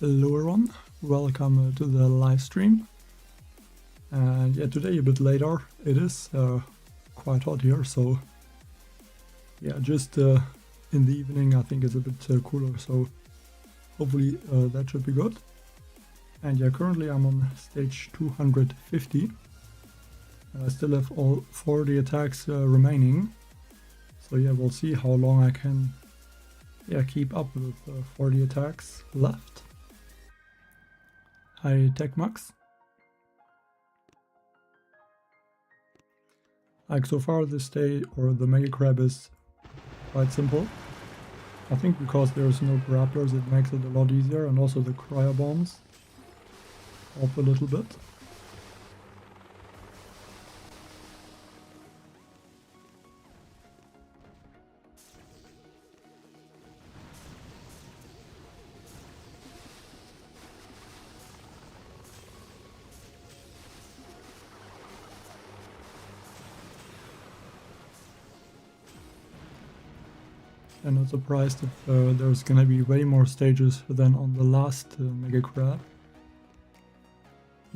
Hello everyone, welcome to the live stream. And yeah, today a bit later. It is quite hot here, so yeah, just in the evening I think it's a bit cooler, so hopefully that should be good. And yeah, currently I'm on stage 250. I still have all 40 attacks remaining, so yeah, we'll see how long I can keep up with 40 attacks left. Hi Tech Max. Like so far this day, or the Mega Crab is quite simple. I think because there's no grapplers it makes it a lot easier, and also the cryo bombs help a little bit. I'm not surprised if there's gonna be way more stages than on the last Mega Crab.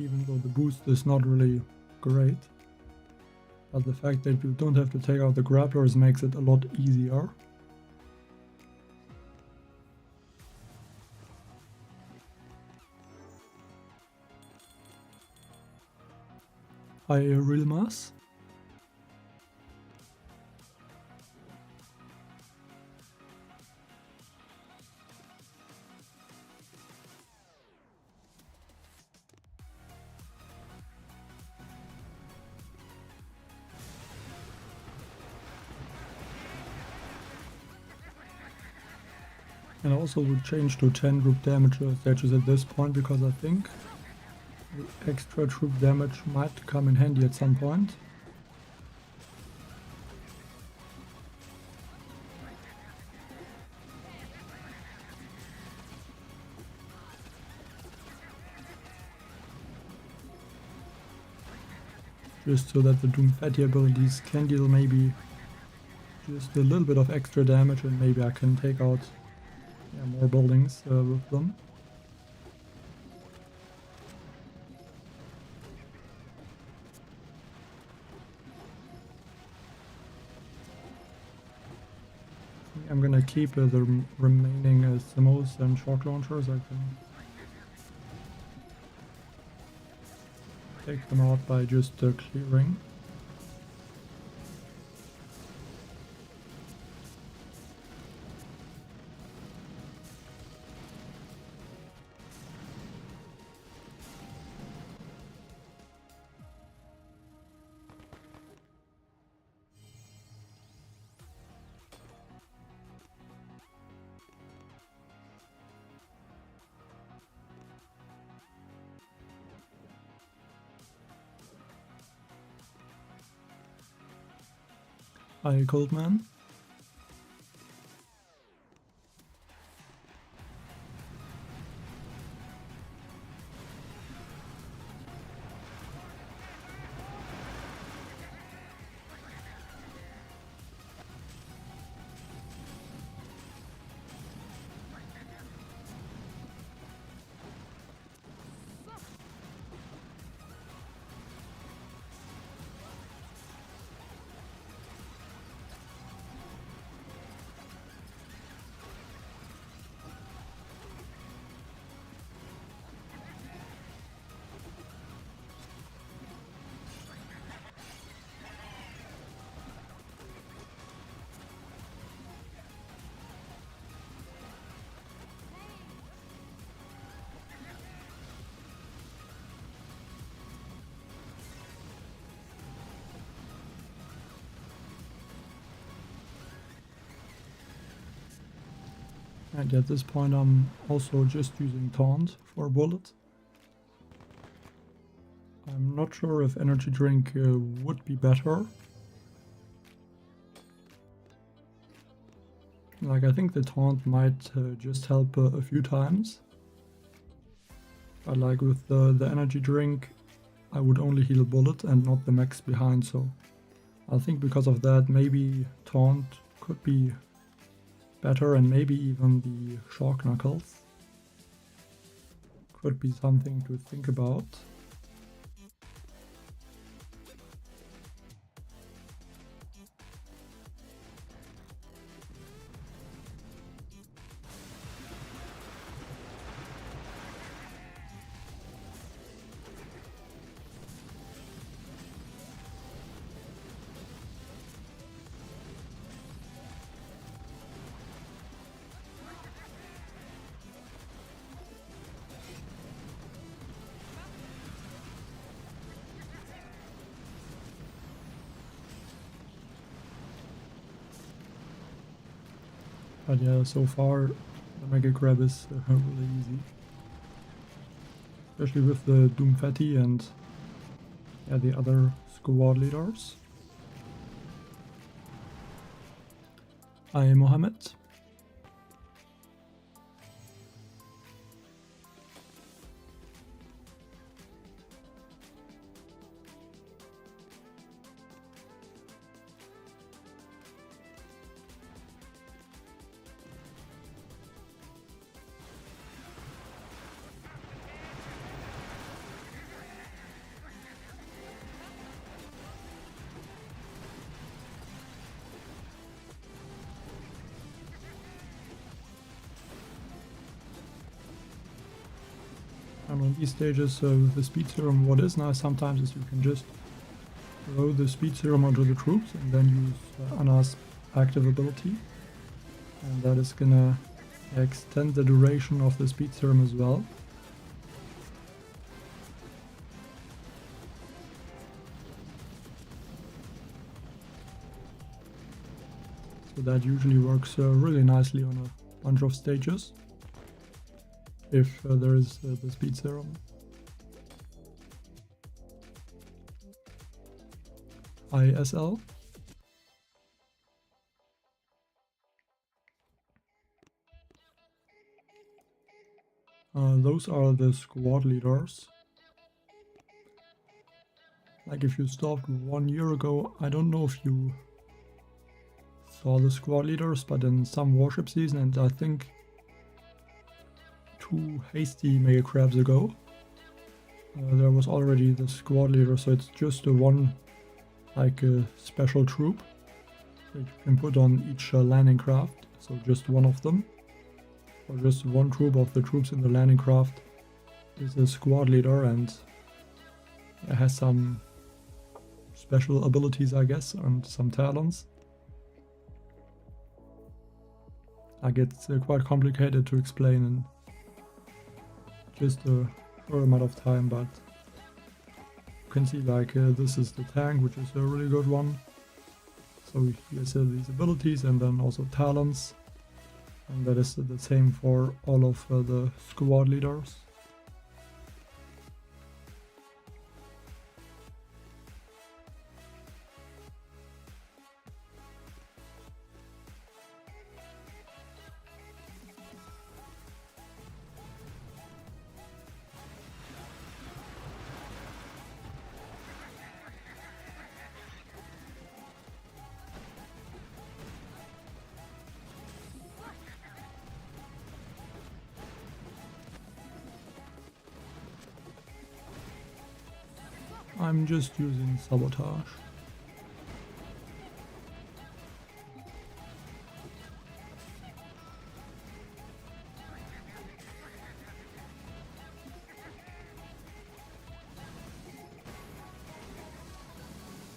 Even though the boost is not really great. But the fact that you don't have to take out the grapplers makes it a lot easier. Hi Real Mass. And I also would change to 10 group damage stages at this point, because I think the extra troop damage might come in handy at some point. Just so that the Doom Fatty abilities can deal maybe just a little bit of extra damage, and maybe I can take out more buildings with them. I'm gonna keep the remaining Simos and shock launchers. I can take them out by just clearing. Hi Coldman. And at this point I'm also just using Taunt for a bullet. I'm not sure if energy drink would be better. Like, I think the taunt might just help a few times. But like with the energy drink, I would only heal bullet and not the max behind, so I think because of that maybe taunt could be better, and maybe even the shock knuckles. could be something to think about. But yeah, so far the Mega Crab is really easy. Especially with the Doomfetti and yeah, the other squad leaders. Hi Mohammed. And on these stages with the speed serum, what is nice sometimes is you can just throw the speed serum onto the troops and then use Anna's active ability. And that is gonna extend the duration of the speed serum as well. So that usually works really nicely on a bunch of stages. If there is the speed serum. ISL. Those are the squad leaders. Like if you stopped 1 year ago, I don't know if you saw the squad leaders, but in some warship season, and I think 2 hasty Mega Crabs ago, there was already the squad leader, so it's just one like a special troop that you can put on each landing craft, so just one of them, or just one troop of the troops in the landing craft is a squad leader, and it has some special abilities, I guess, and some talents. Like it's quite complicated to explain in just a short amount of time, but you can see like this is the tank, which is a really good one. So he has these abilities and then also talents, and that is the same for all of the squad leaders. I'm just using sabotage.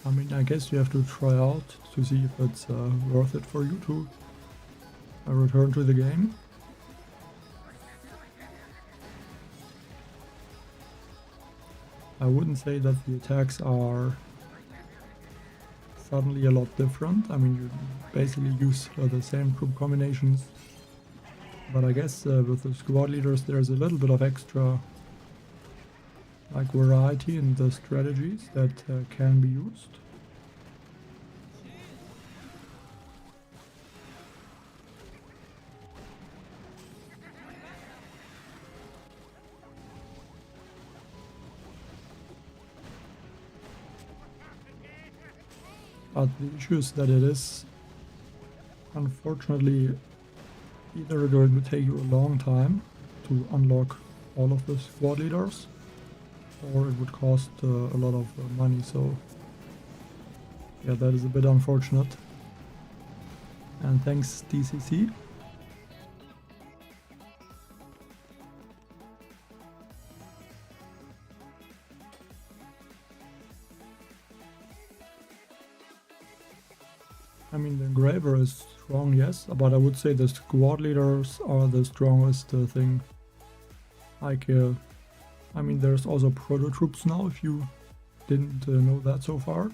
I mean, I guess you have to try out to see if it's worth it for you to return to the game. I wouldn't say that the attacks are suddenly a lot different. I mean, you basically use the same troop combinations, but I guess with the squad leaders there's a little bit of extra like variety in the strategies that can be used. But the issue is that it is unfortunately either going to take you a long time to unlock all of the squad leaders, or it would cost a lot of money, so yeah, that is a bit unfortunate. And thanks DCC. I mean, the engraver is strong, yes, but I would say the squad leaders are the strongest thing. Like, I mean, there's also proto troops now, if you didn't know that so far.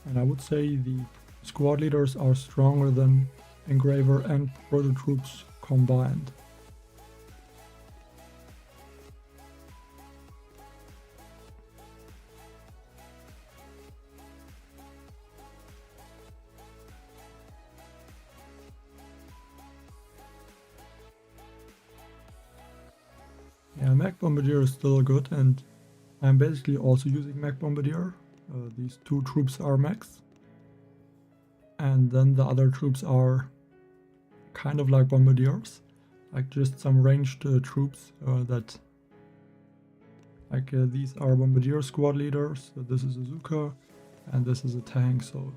And I would say the squad leaders are stronger than engraver and proto troops combined. Yeah, Mech Bombardier is still good, and I'm basically also using Mech Bombardier. These two troops are mechs. And then the other troops are kind of like bombardiers, like just some ranged troops that, like these are bombardier squad leaders. So this is a Zuka, and this is a tank. So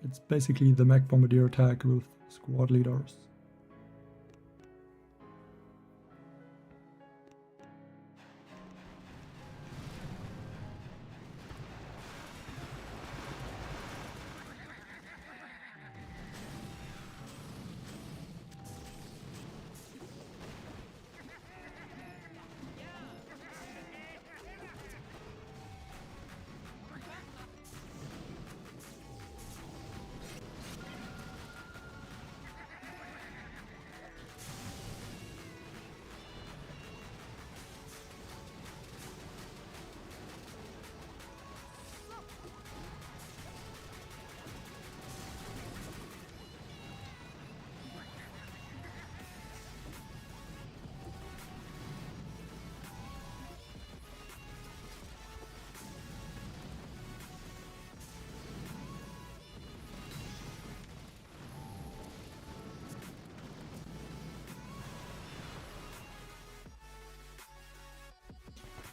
it's basically the mech bombardier attack with squad leaders.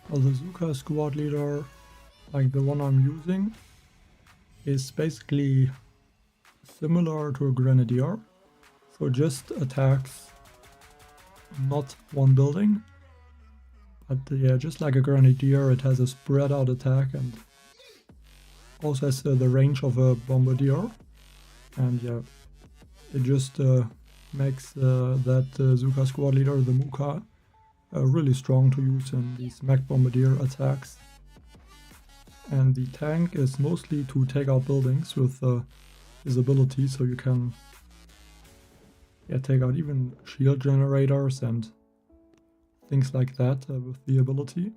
Well, the Zuka squad leader, like the one I'm using, is basically similar to a grenadier, so just attacks not one building, but yeah, just like a grenadier, it has a spread out attack and also has the range of a bombardier, and yeah, it just makes that Zuka squad leader, the Muka, really strong to use in these mech bombardier attacks. And the tank is mostly to take out buildings with his ability, so you can take out even shield generators and things like that with the ability.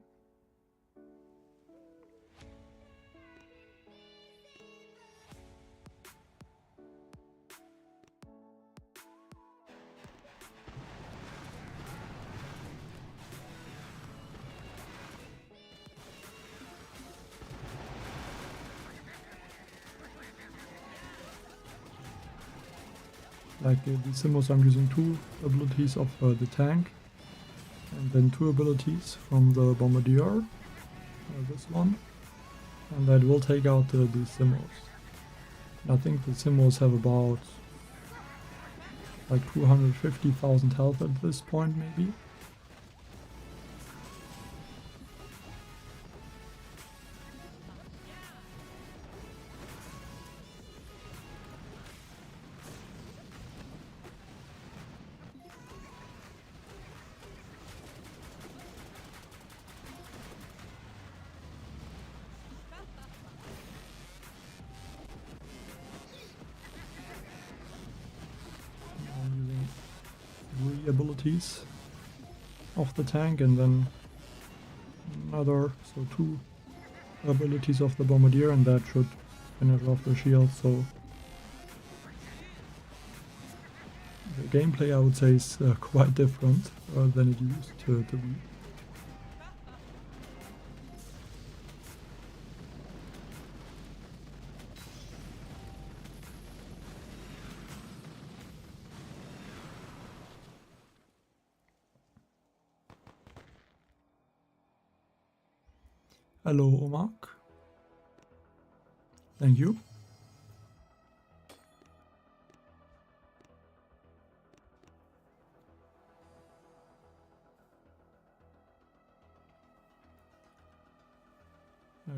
Like the symbols, I'm using two abilities of the tank, and then two abilities from the bombardier, this one, and that will take out these symbols. I think the symbols have about like 250,000 health at this point, maybe. Abilities of the tank, and then another, so two abilities of the bombardier, and that should finish off the shield. So the gameplay, I would say, is quite different than it used to be. Hello, Omak. Thank you.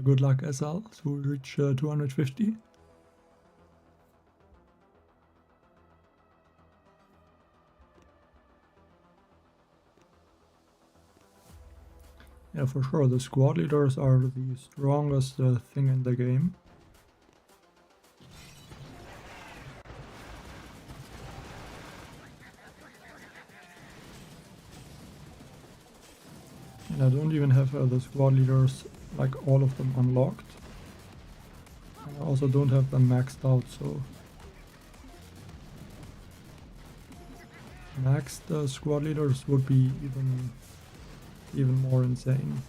Good luck, SL, to reach 250. Yeah, for sure, the squad leaders are the strongest thing in the game. And I don't even have the squad leaders, like all of them unlocked. And I also don't have them maxed out, so... Maxed squad leaders would be even more insane.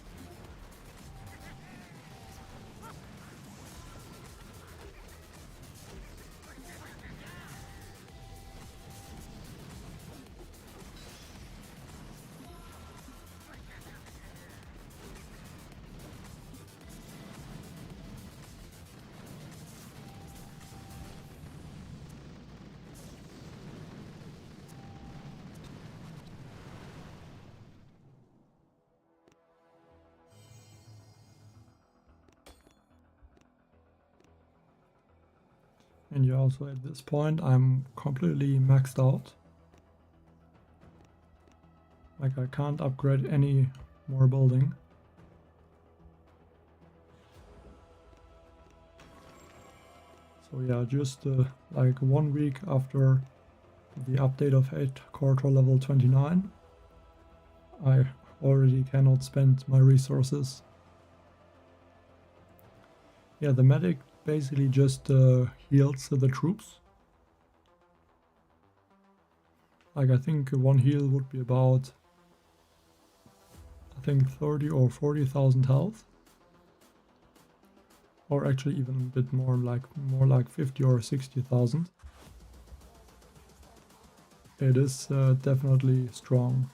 And yeah, also at this point I'm completely maxed out. Like I can't upgrade any more building. So yeah, just like 1 week after the update of 8 core to level 29, I already cannot spend my resources. Yeah, the medic basically just heals the troops. Like I think one heal would be about, I think 30 or 40,000 health. Or actually even a bit more like 50 or 60,000. It is definitely strong.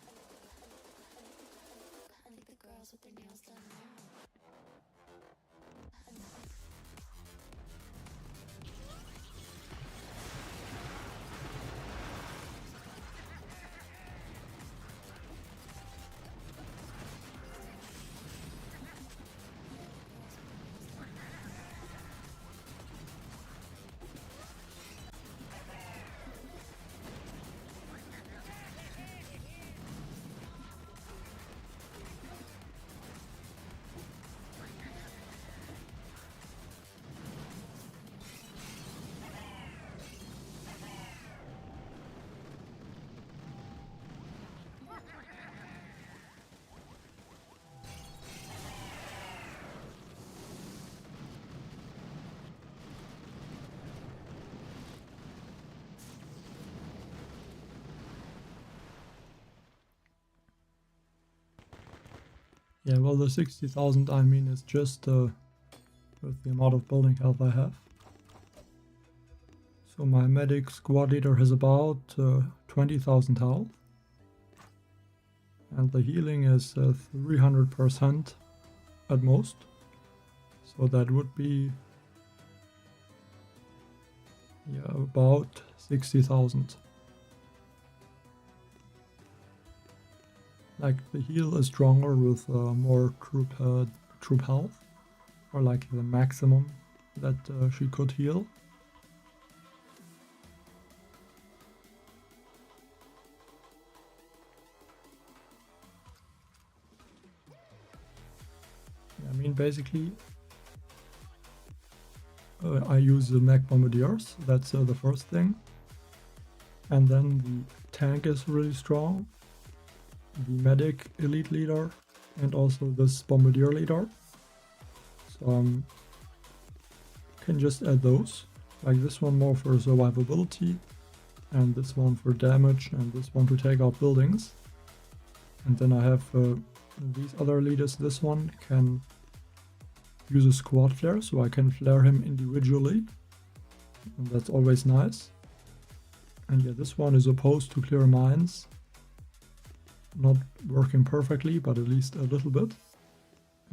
Yeah, well, the 60,000 I mean is just with the amount of building health I have. So my medic squad leader has about 20,000 health. And the healing is 300% at most. So that would be, yeah, about 60,000. Like the heal is stronger with more troop health, or like the maximum that she could heal. I mean, basically, I use the mech bombardiers. That's the first thing, and then the tank is really strong. The medic elite leader and also this bombardier leader. So can just add those, like this one more for survivability and this one for damage and this one to take out buildings. And then I have these other leaders. This one can use a squad flare, so I can flare him individually, and that's always nice. And yeah, this one is opposed to clear mines. Not working perfectly, but at least a little bit.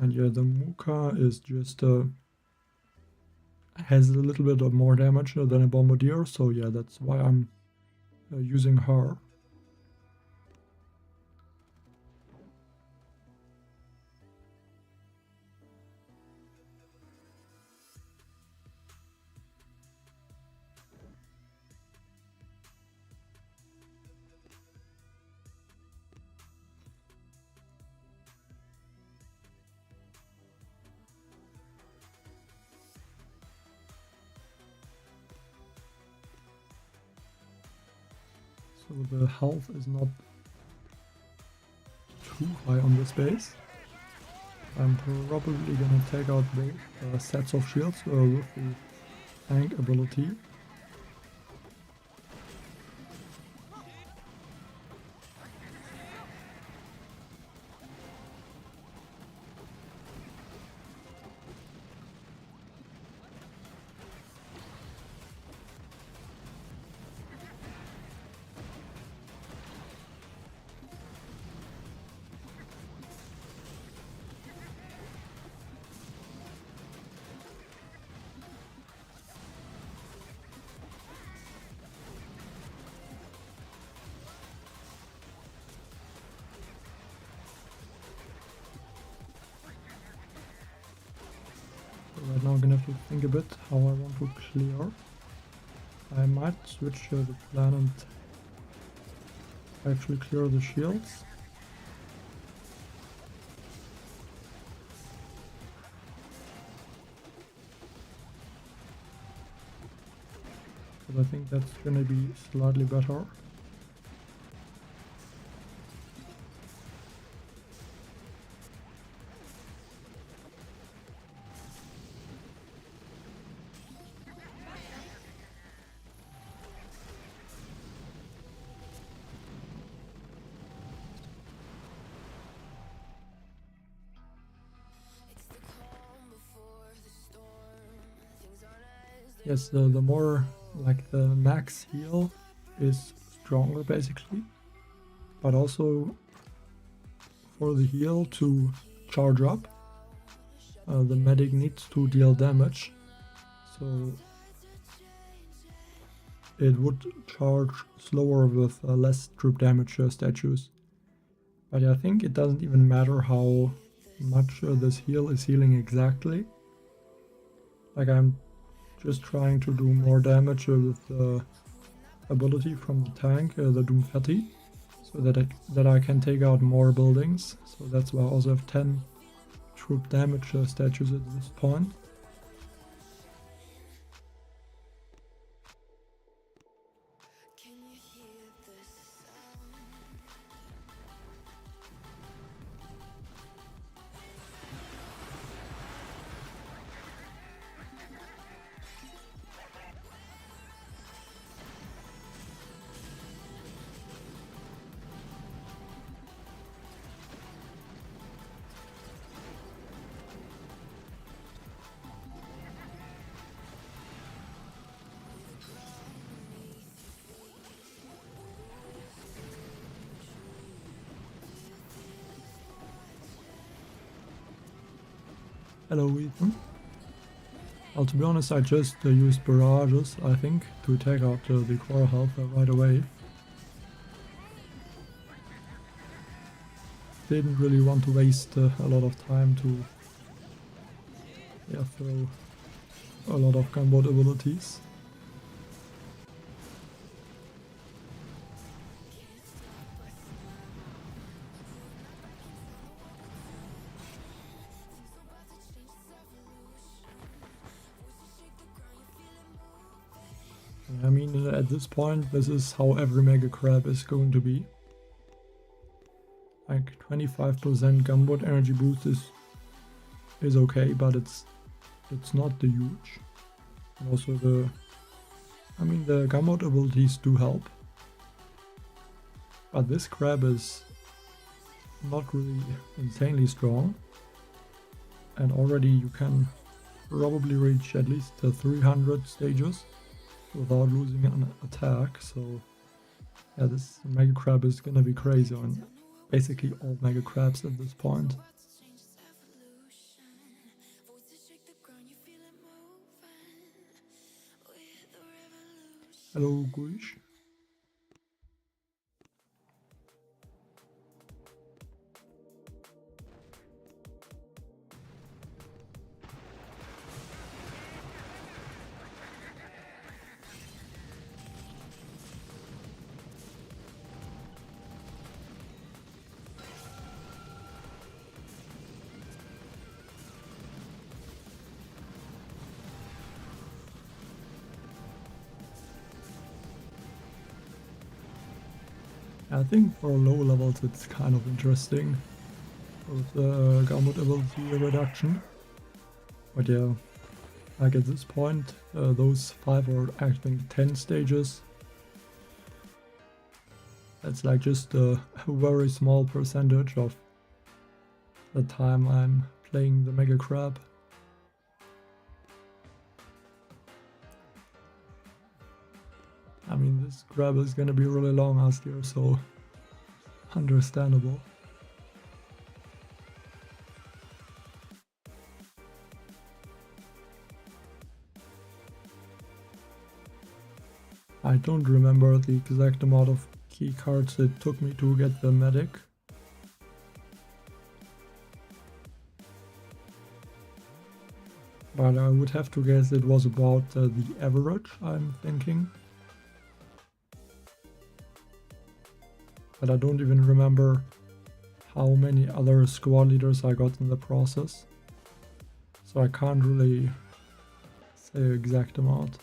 And yeah, the Muka is just has a little bit of more damage than a Bombardier, so yeah, that's why I'm using her. So the health is not too high on this base. I'm probably gonna take out both sets of shields with the tank ability. Right now I'm gonna have to think a bit how I want to clear. I might switch the plan and actually clear the shields. But I think that's gonna be slightly better. Yes, the more like the max heal is stronger basically, but also for the heal to charge up, the medic needs to deal damage, so it would charge slower with less troop damage statues. But I think it doesn't even matter how much this heal is healing exactly. Like I'm just trying to do more damage with the ability from the tank, the Doomfatti, so that I can take out more buildings. So that's why I also have 10 troop damage statues at this point. Hello Ethan. Well, to be honest, I just used barrages, I think, to take out the core health right away. Didn't really want to waste a lot of time to throw a lot of gunboat abilities. I mean, at this point, this is how every Mega Crab is going to be. Like 25% gunboat energy boost is okay, but it's not the huge. And also the gunboat abilities do help. But this crab is not really insanely strong. And already you can probably reach at least 300 stages without losing an attack, so yeah, this Mega Crab is gonna be crazy on basically all Mega Crabs at this point. Hello, Guish. I think for low levels it's kind of interesting with the Gamut ability reduction. But yeah, like at this point, those 5 or actually 10 stages, that's like just a very small percentage of the time I'm playing the Mega Crab. I mean, this grab is gonna be really long last year, so understandable. I don't remember the exact amount of key cards it took me to get the medic. But I would have to guess it was about the average, I'm thinking. But I don't even remember how many other squad leaders I got in the process. So I can't really say the exact amount.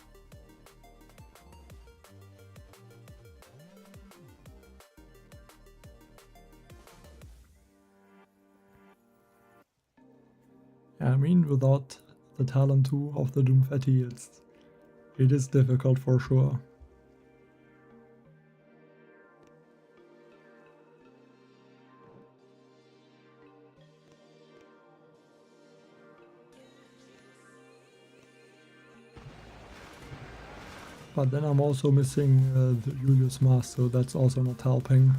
I mean, without the talent too of the Doomfetti, it is difficult for sure. But then I'm also missing the Julius Mask, so that's also not helping.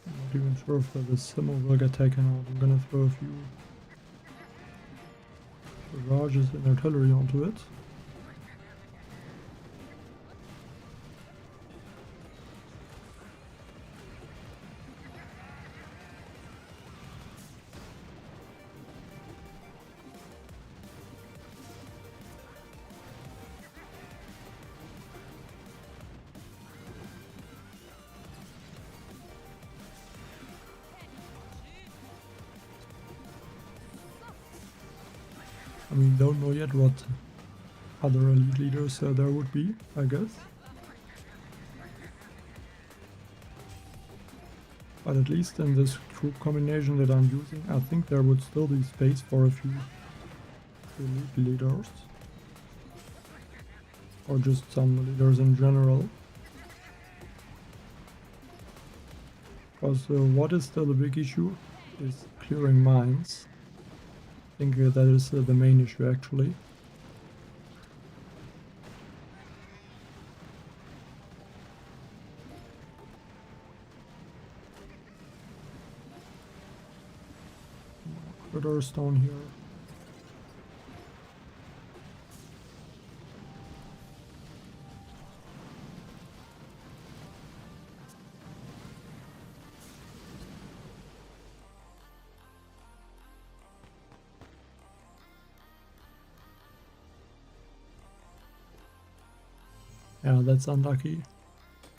Not even sure if the Simo will get taken out. I'm gonna throw a few barrages and artillery onto it. I mean, don't know yet what other elite leaders there would be, I guess. But at least in this troop combination that I'm using, I think there would still be space for a few elite leaders. Or just some leaders in general. Because what is still a big issue is clearing mines. I think that is the main issue actually. Critters down here. Yeah, that's unlucky.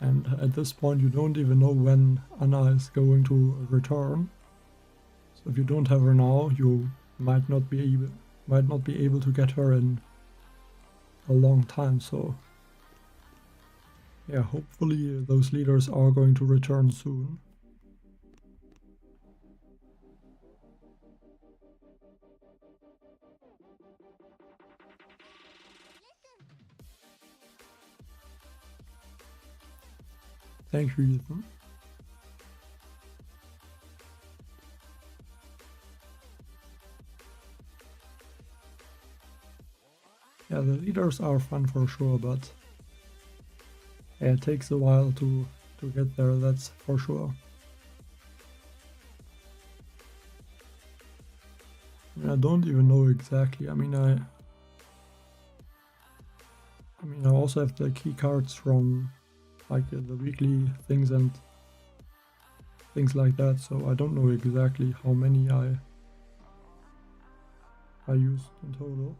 And at this point you don't even know when Anna is going to return. So if you don't have her now, you might not be able to get her in a long time. So yeah, hopefully those leaders are going to return soon. Thank you, Ethan. Yeah, the leaders are fun for sure, but yeah, it takes a while to get there, that's for sure. I don't even know exactly. I mean, I also have the key cards from like the weekly things and things like that, so I don't know exactly how many I used in total.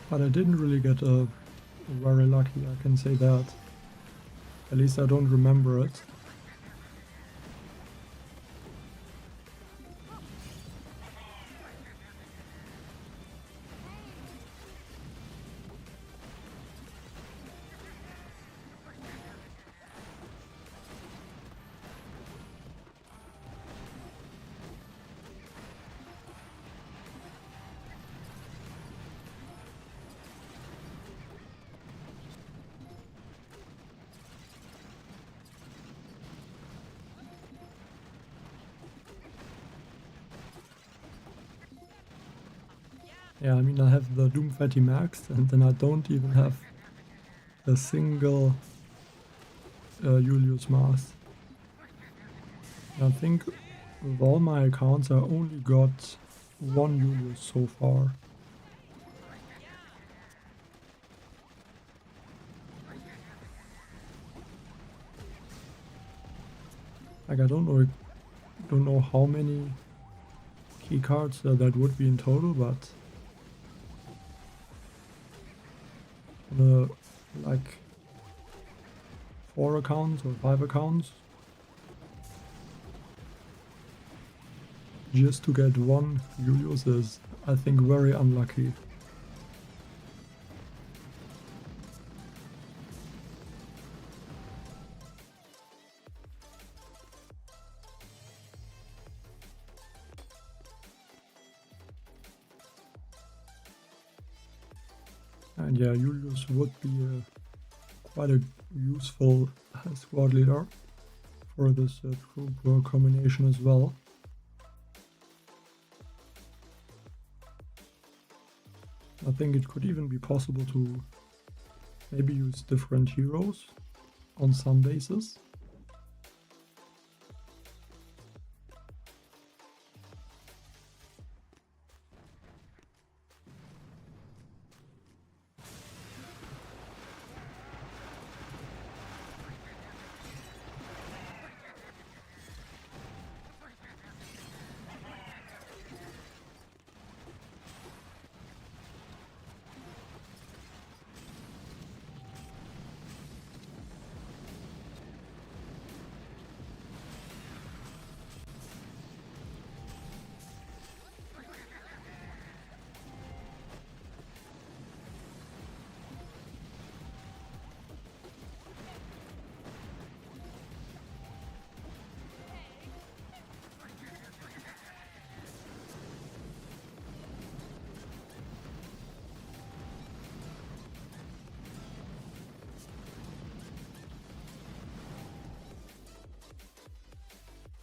But I didn't really get very lucky, I can say that. At least I don't remember it. Yeah, I mean, I have the Doom Fatty maxed, and then I don't even have a single Julius mask. I think with all my accounts I only got one Julius so far. Like, I don't know how many key cards that would be in total, but like 4 accounts or 5 accounts, just to get one Julius is, I think, very unlucky. And yeah, Julius would be quite a useful squad leader for this troop combination as well. I think it could even be possible to maybe use different heroes on some bases.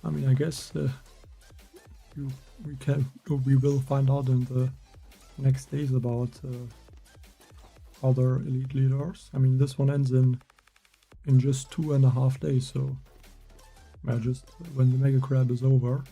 I mean, I guess we will find out in the next days about other elite leaders. I mean, this one ends in just 2.5 days, so yeah, just when the Mega Crab is over.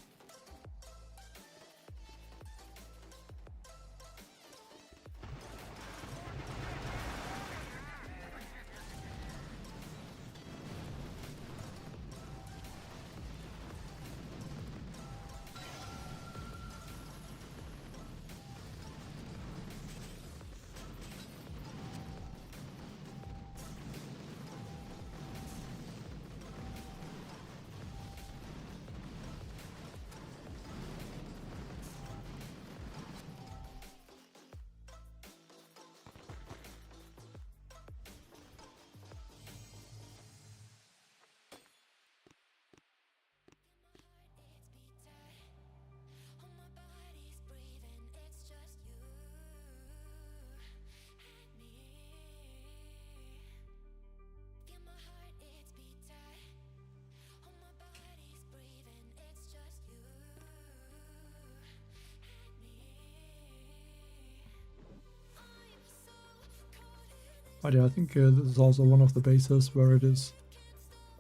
But yeah, I think this is also one of the bases where it is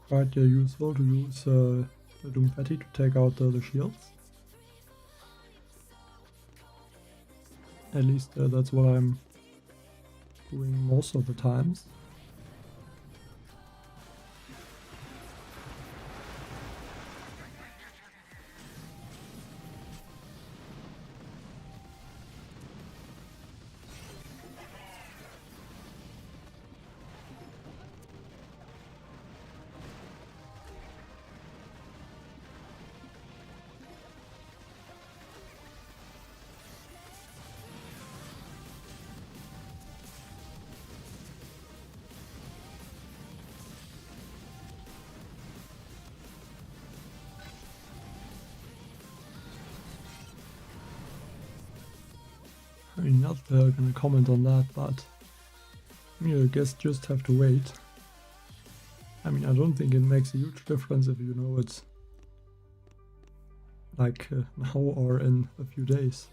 quite useful to use the Doomfatty to take out the shields. At least that's what I'm doing most of the times. I'm not gonna comment on that, but I mean, I guess just have to wait. I mean, I don't think it makes a huge difference if you know it's like now or in a few days.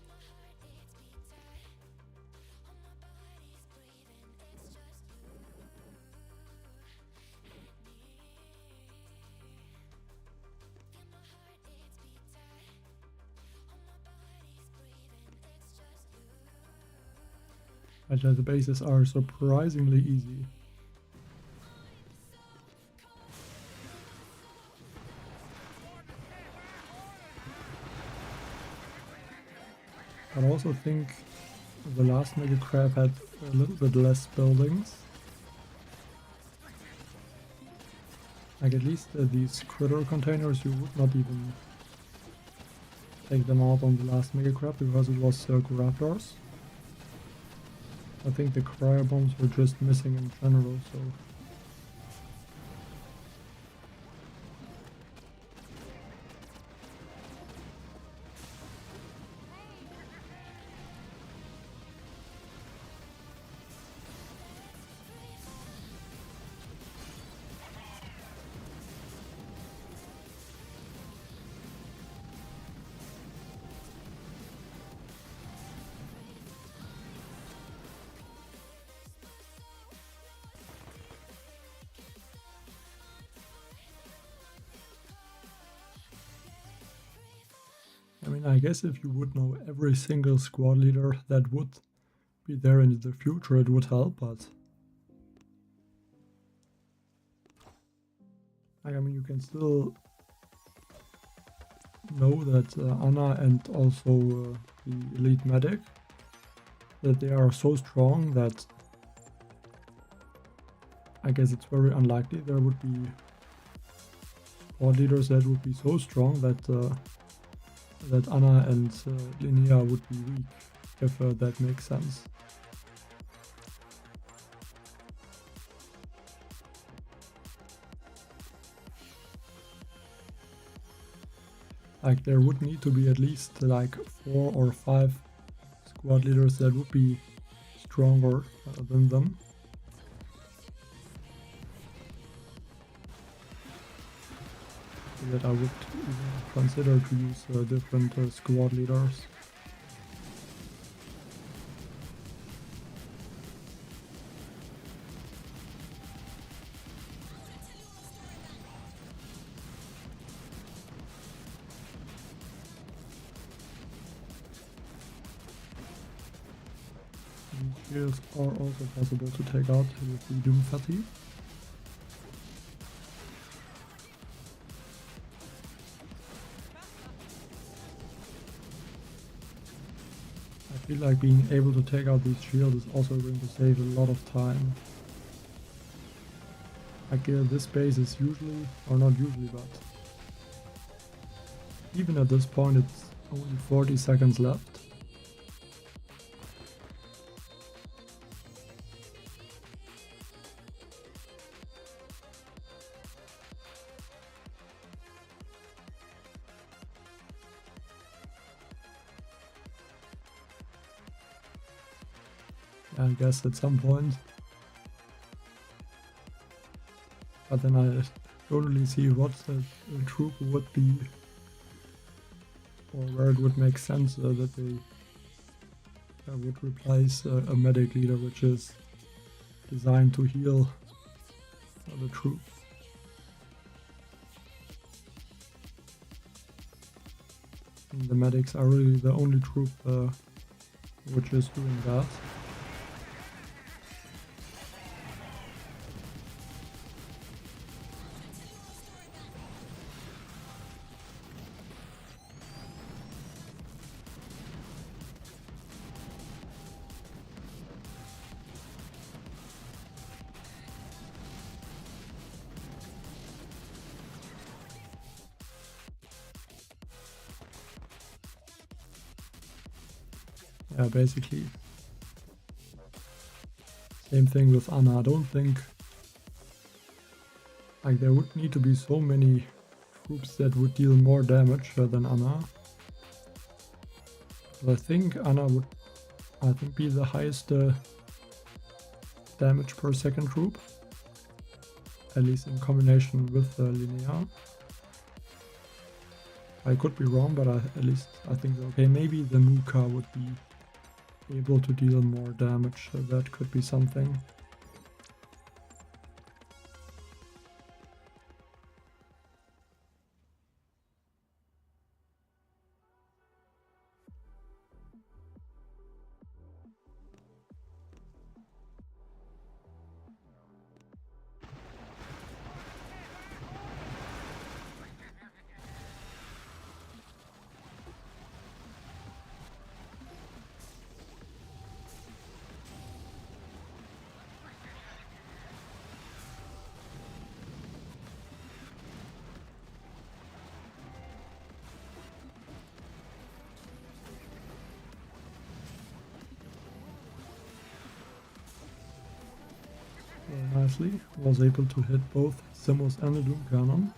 But the bases are surprisingly easy. I also think the last Mega Crab had a little bit less buildings. Like at least these critter containers, you would not even take them out on the last Mega Crab because it was Raptors. I think the cryo bombs were just missing in general, so... I mean, I guess if you would know every single squad leader that would be there in the future, it would help, but... Like, I mean, you can still know that Anna and also the Elite Medic, that they are so strong that I guess it's very unlikely there would be squad leaders that would be so strong that that Anna and Linnea would be weak, if that makes sense. Like there would need to be at least like 4 or 5 squad leaders that would be stronger than them. That I would consider to use different squad leaders. These shields are also possible to take out with the Doomfatty. I feel like being able to take out these shields is also going to save a lot of time. Like this base is usually, or not usually, but even at this point it's only 40 seconds left. I guess at some point. But then I totally see what the troop would be, or where it would make sense that they would replace a medic leader, which is designed to heal the troop. And the medics are really the only troop which is doing that. Yeah, basically. Same thing with Anna. I don't think like there would need to be so many troops that would deal more damage than Anna. But I think Anna would, be the highest damage per second troop, at least in combination with Linnea. I could be wrong, but at least I think okay. Maybe the Muka would be able to deal more damage, so that could be something. Nicely, was able to hit both Simos and the Doom Cannon.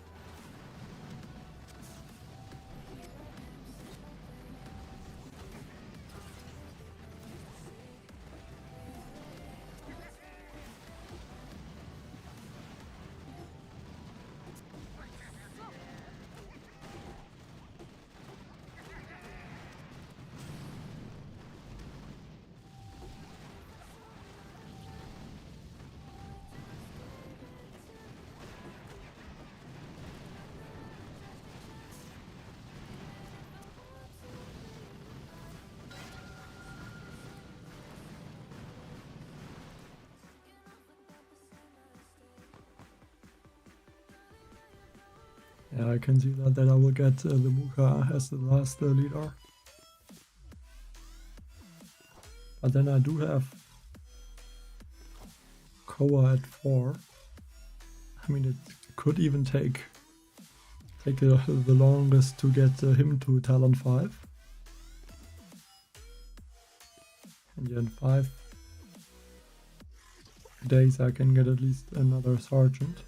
Yeah, I can see that I will get the Muka as the last leader. But then I do have Koa at 4. I mean, it could even take the longest to get him to Talent 5. And yeah, in 5 days I can get at least another sergeant.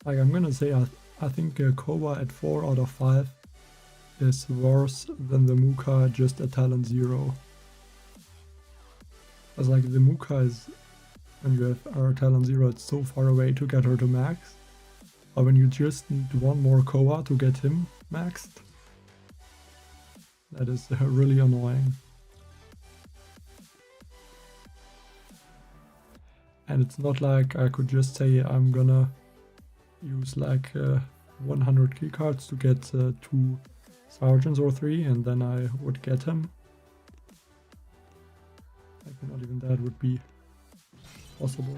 Like, I'm gonna say I think Koa at 4 out of 5 is worse than the Muka just at Talent 0. As like the Muka is, when you have our Talent 0, it's so far away to get her to max. Or when you just need one more Koa to get him maxed, that is really annoying. And it's not like I could just say I'm gonna use like 100 keycards to get 2 sergeants or 3 and then I would get him. Like, not even that would be possible.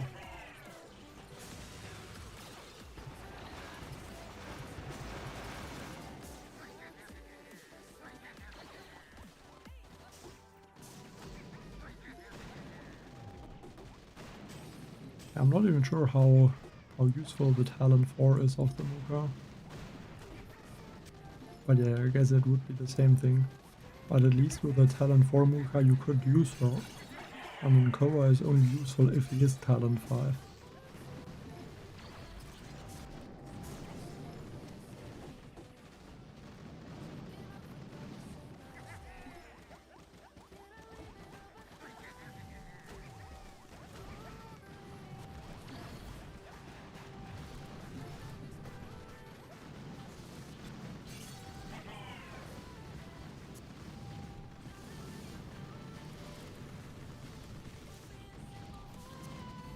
I'm not even sure how useful the Talent 4 is of the Muka. But yeah, I guess it would be the same thing. But at least with the Talent 4 Muka you could use her. I mean, Koa is only useful if he is Talent 5.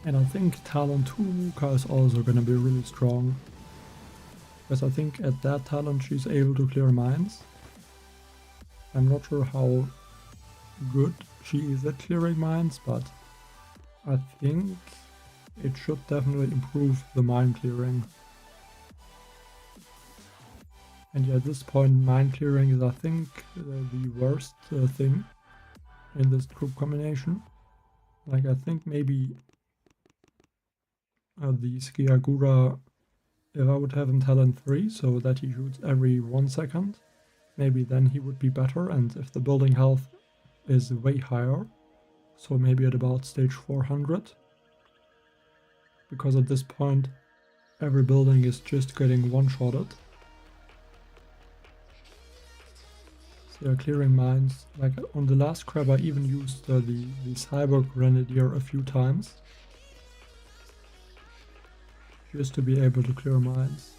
And I think Talon 2 Muka is also gonna be really strong. Because I think at that talent she's able to clear mines. I'm not sure how good she is at clearing mines, but I think it should definitely improve the mine clearing. And yeah, at this point mine clearing is I think the worst thing in this group combination. Like I think maybe the Skiagura, if I would have him talent 3 so that he shoots every 1 second, maybe then he would be better. And if the building health is way higher, so maybe at about stage 400, because at this point every building is just getting one-shotted. So yeah, clearing mines. Like on the last crab I even used the Cyber Grenadier a few times, just to be able to clear mines.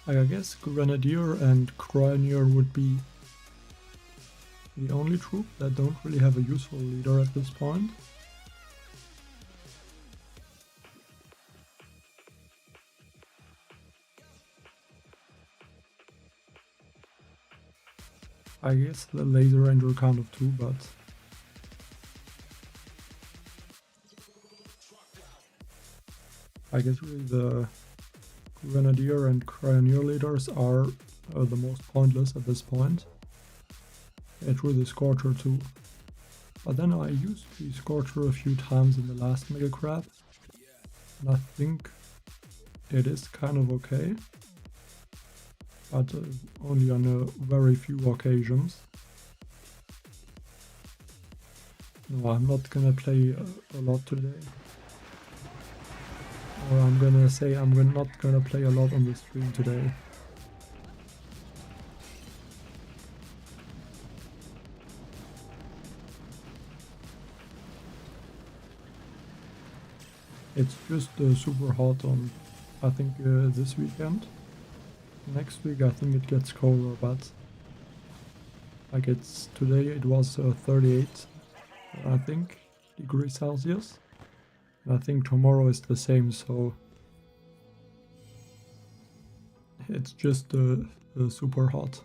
Like I guess Grenadier and Croynier would be the only troop that don't really have a useful leader at this point. I guess the Laser Ranger kind of too, but I guess really the Grenadier and Croynier leaders are the most pointless at this point. Through the Scorcher too. But then I used the Scorcher a few times in the last Mega Crab, and I think it is kind of okay, but only on a very few occasions. No, I'm not gonna play a lot today. Or I'm gonna say I'm not gonna play a lot on the stream today. It's just super hot on, I think, this weekend. Next week I think it gets colder, but like it's today it was 38, I think, degrees Celsius. And I think tomorrow is the same, so it's just super hot.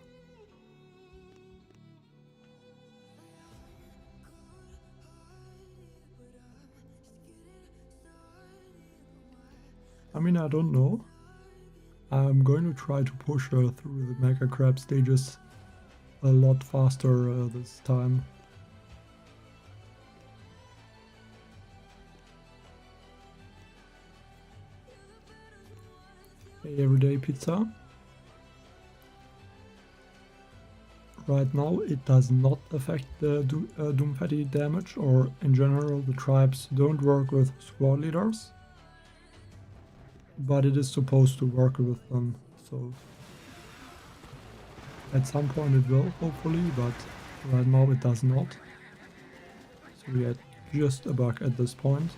I mean, I don't know. I'm going to try to push through the Mega Crab stages a lot faster this time. Hey, Everyday Pizza. Right now it does not affect the Doomfatty damage, or in general the tribes don't work with squad leaders. But it is supposed to work with them, so at some point it will, hopefully, but right now it does not. So we had just a bug at this point.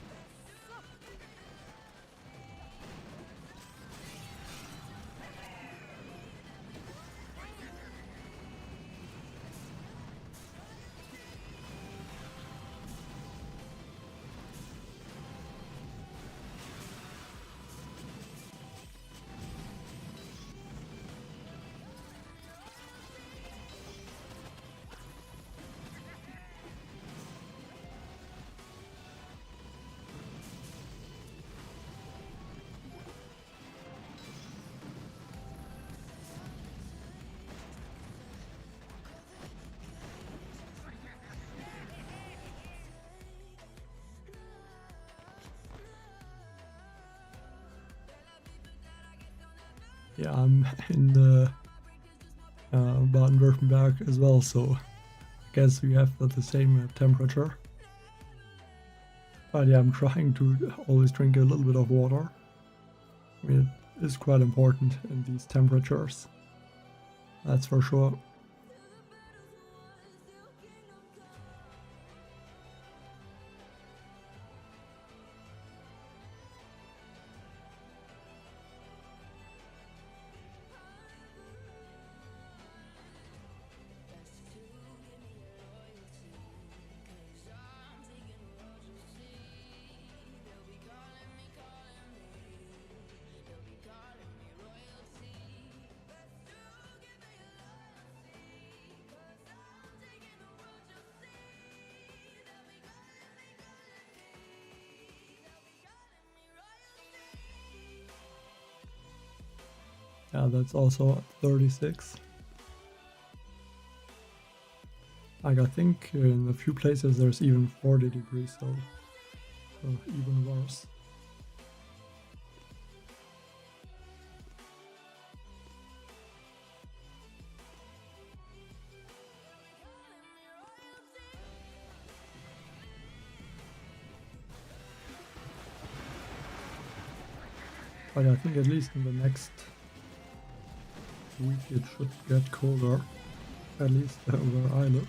Yeah, I'm in Baden-Württemberg as well, so I guess we have the same temperature. But yeah, I'm trying to always drink a little bit of water. I mean, it is quite important in these temperatures, that's for sure. Yeah, that's also 36. Like, I think in a few places there's even 40 degrees, so even worse. But I think at least in the next week it should get colder, at least where I live.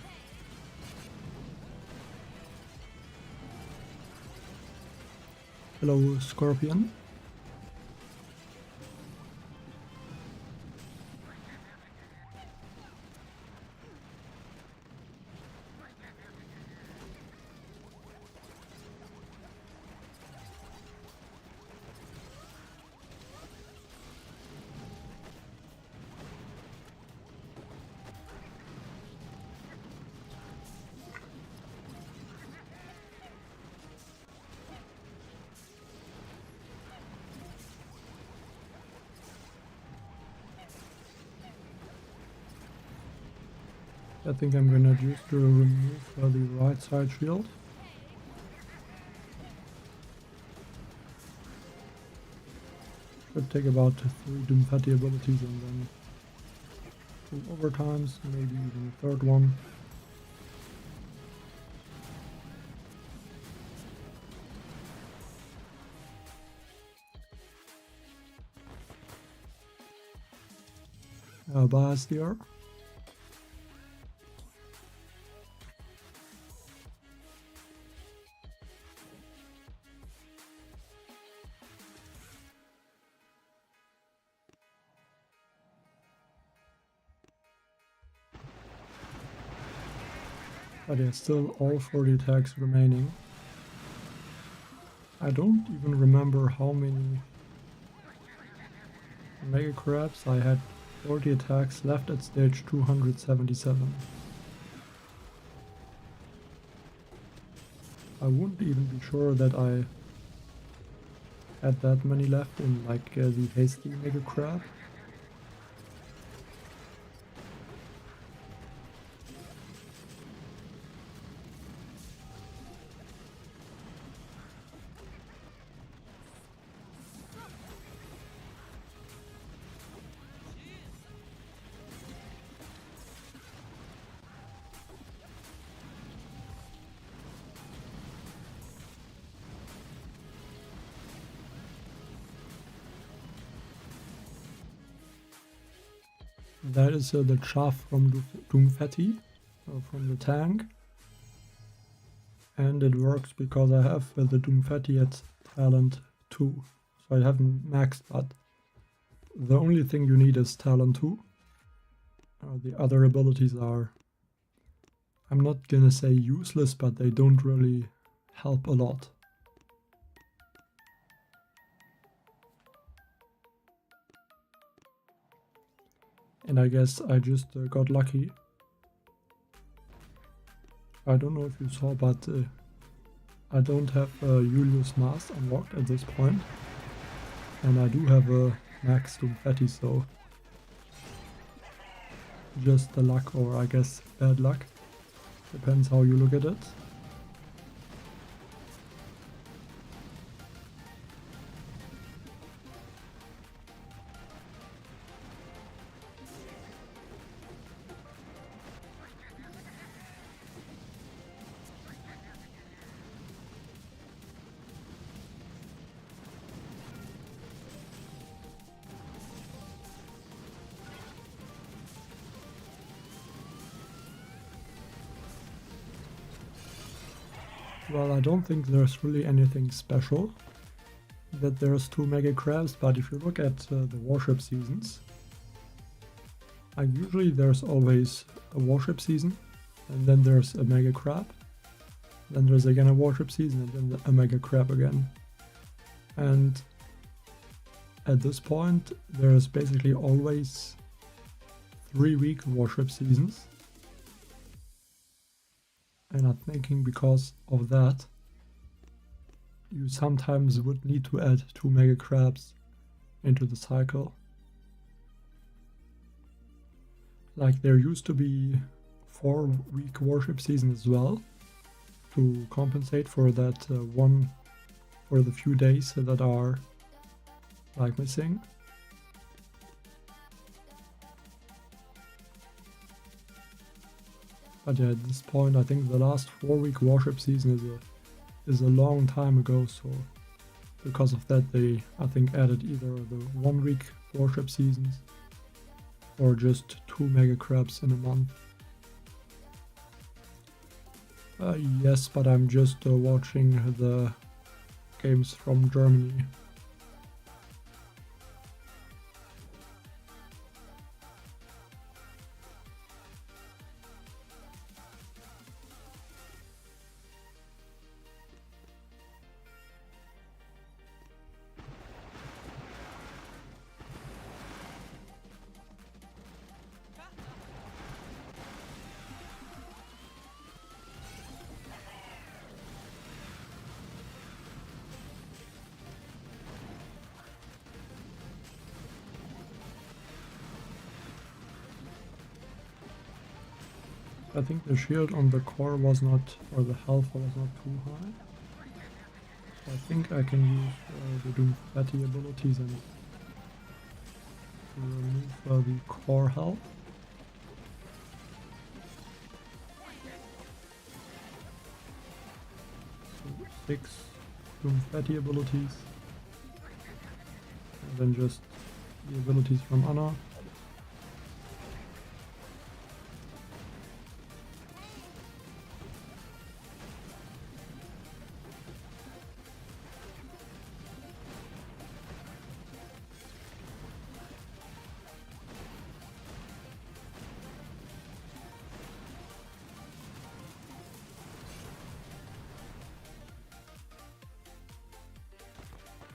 Hello, Scorpion. I think I'm gonna just remove the right side shield. Should take about 3 Doomfatty abilities and then 2 overtimes, maybe even a third one. Bias here. But yeah, still all 40 attacks remaining. I don't even remember how many Mega Crabs I had. 40 attacks left at stage 277. I wouldn't even be sure that I had that many left in like the hasty Mega Crab. That is the chaff from Doomfatty, from the tank. And it works because I have the Doomfatty at talent 2. So I haven't maxed, but the only thing you need is talent 2. The other abilities are, I'm not gonna say useless, but they don't really help a lot. And I guess I just got lucky. I don't know if you saw, but I don't have Julius Mask unlocked at this point. And I do have a max Doomfatty, so just the luck, or I guess bad luck. Depends how you look at it. Well, I don't think there's really anything special that there's 2 mega crabs, but if you look at the warship seasons, usually there's always a warship season, and then there's a mega crab, then there's again a warship season, and then a mega crab again. And at this point, there's basically always 3-week warship seasons. And I'm thinking because of that, you sometimes would need to add 2 mega crabs into the cycle. Like there used to be 4-week warship season as well, to compensate for that for the few days that are like missing. But yeah, at this point I think the last 4-week warship season is a long time ago, so because of that they I think added either the 1-week warship seasons or just 2 mega crabs in a month. Yes, but I'm just watching the games from Germany. I think the shield on the core was not, or the health was not too high. So I think I can use the Doom Fatty abilities and remove the core health. So 6 Doom Fatty abilities. And then just the abilities from Anna.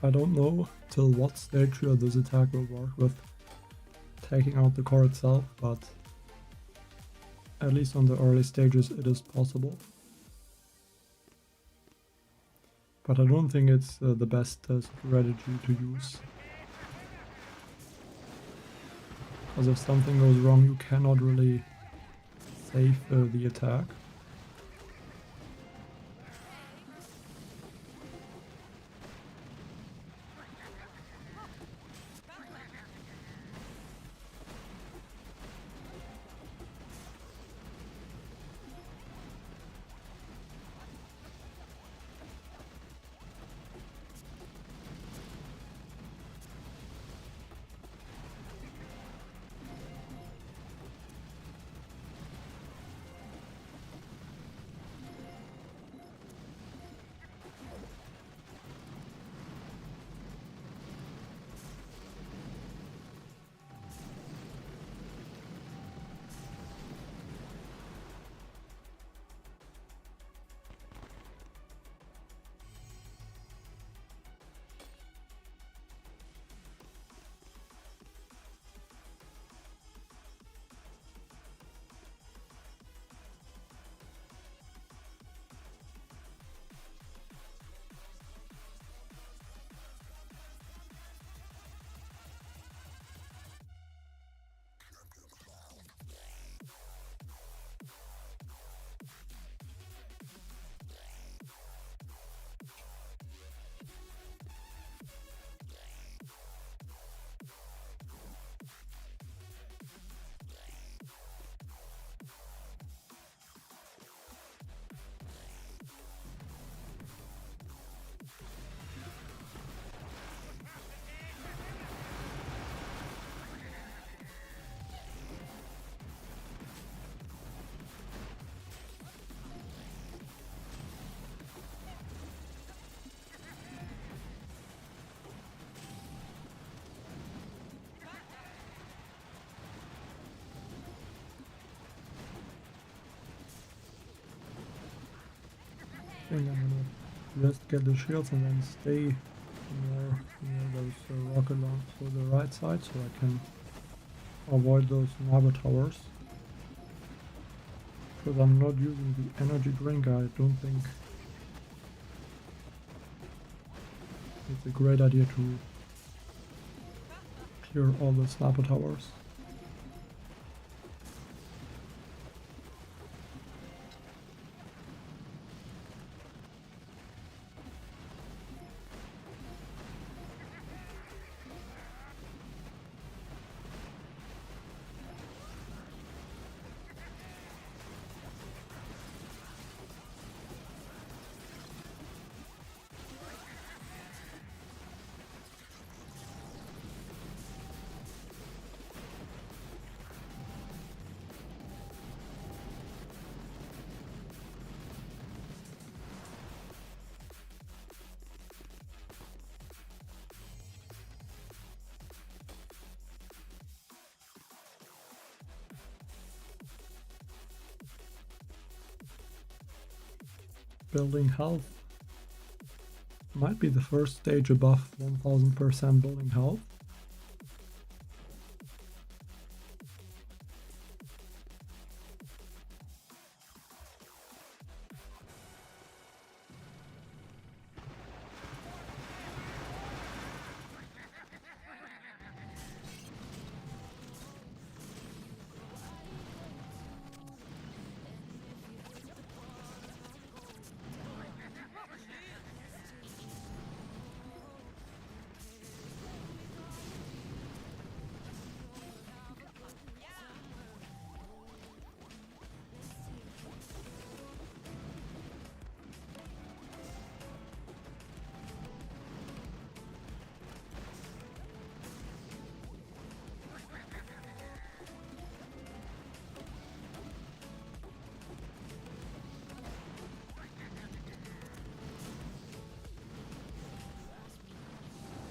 I don't know till what stage this attack will work with taking out the core itself, but at least on the early stages it is possible. But I don't think it's the best strategy to use. Because if something goes wrong you cannot really save the attack. think I'm gonna just get the shields and then stay near those rocket launchers to the right side so I can avoid those lava towers. Because I'm not using the energy drink, I don't think it's a great idea to clear all the sniper towers. Building health might be the first stage above 1000% building health.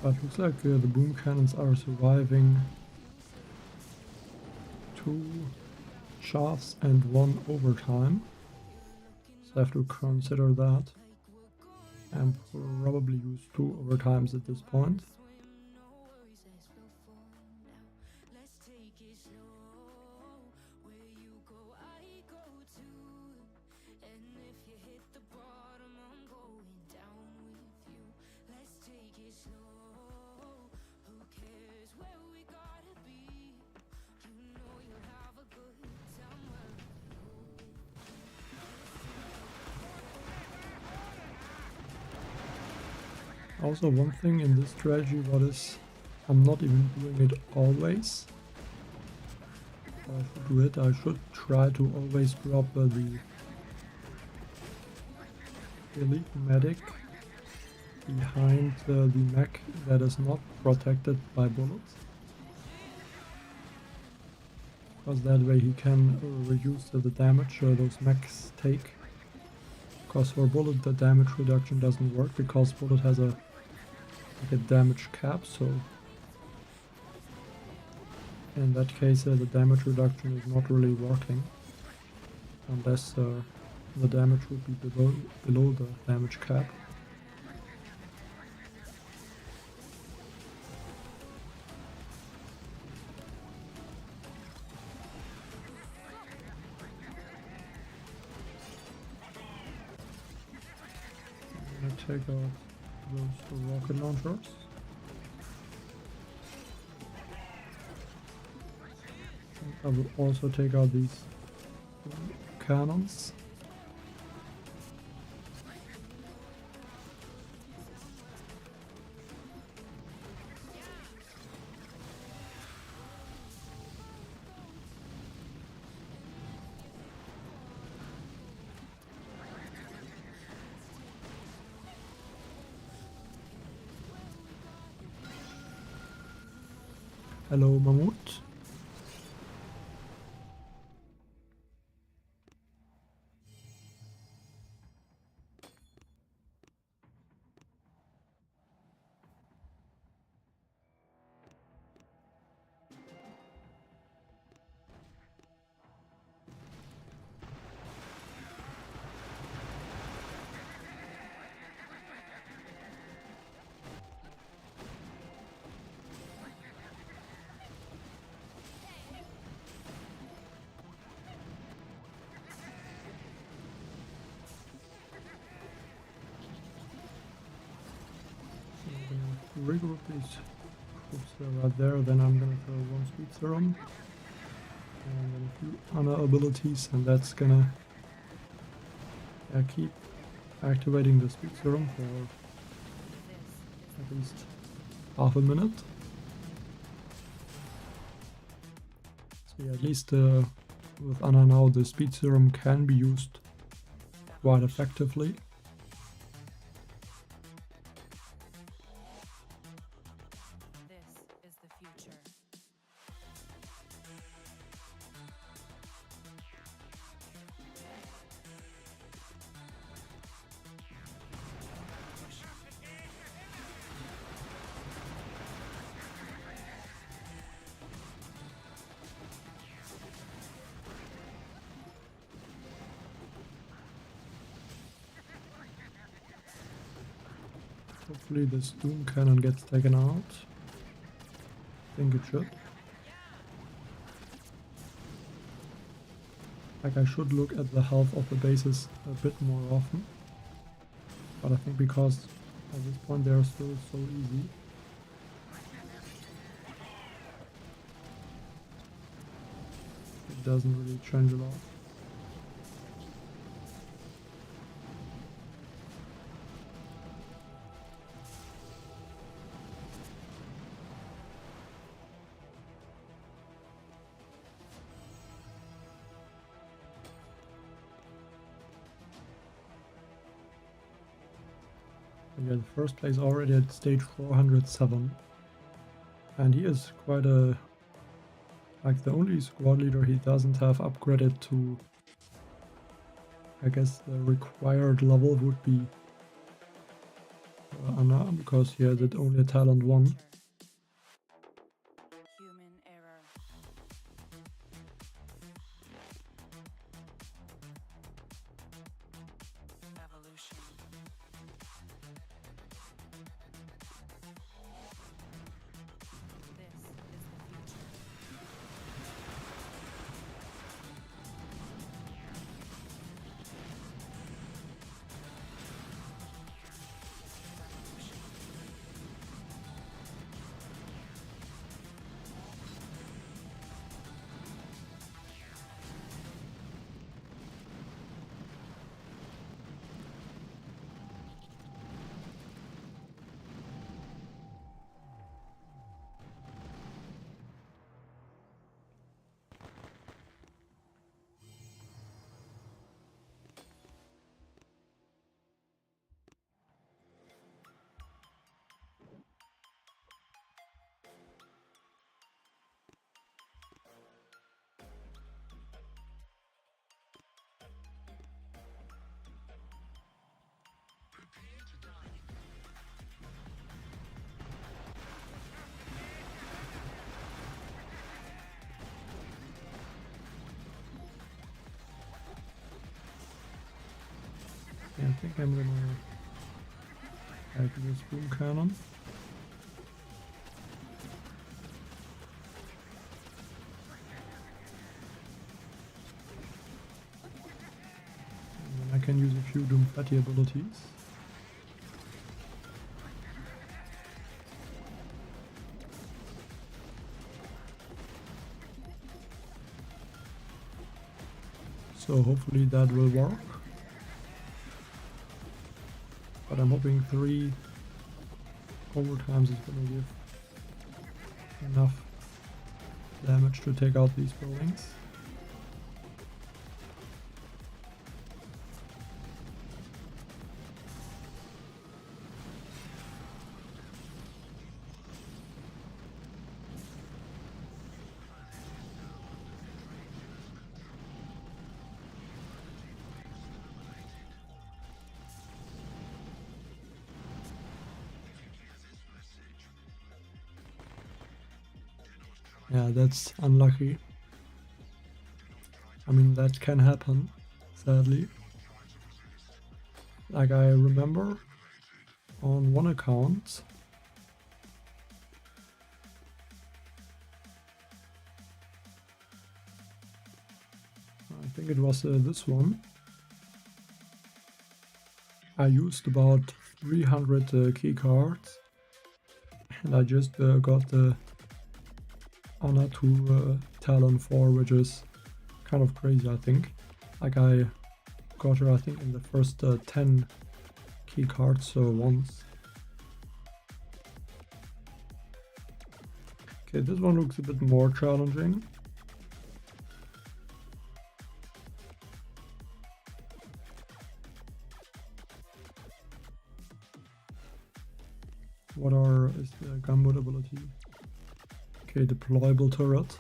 But looks like the boom cannons are surviving 2 shafts and 1 overtime. So I have to consider that. And probably use 2 overtimes at this point. Also, one thing in this strategy, I'm not even doing it always. If I should do it, I should try to always drop the elite medic behind the mech that is not protected by bullets. Because that way he can reduce the damage those mechs take. Because for bullet the damage reduction doesn't work because bullet has a damage cap, so in that case the damage reduction is not really working unless the damage would be below the damage cap. I'm gonna take out those rocket launchers. I would also take out these cannons. Hello, Mammoth. regroup these troops right there, then I'm gonna throw one speed serum and then a few other abilities, and that's gonna keep activating the speed serum for at least half a minute. So yeah, at least with Anna now the speed serum can be used quite effectively. This is the future. Hopefully this Doom Cannon gets taken out. I think it should. Like, I should look at the health of the bases a bit more often. But I think because at this point they are still so easy. It doesn't really change a lot. Yeah, the first place already at stage 407. And he is quite a... like the only squad leader he doesn't have upgraded to... I guess the required level would be Anna, because he has it only at talent 1. Human error. Evolution. This is the future. Yeah, I think I'm gonna activate this Boom Cannon. And then I can use a few Doom Fatty abilities. So hopefully that will work. But I'm hoping 3 overtimes is gonna give enough damage to take out these buildings. Yeah, that's unlucky. I mean, that can happen, sadly. Like, I remember on one account, I think it was this one, I used about 300 key cards, and I just got the honor to Talon 4, which is kind of crazy, I think. Like, I got her, I think, in the first 10 key cards once. Okay, this one looks a bit more challenging. Is the gunboat ability? Okay, deployable turret.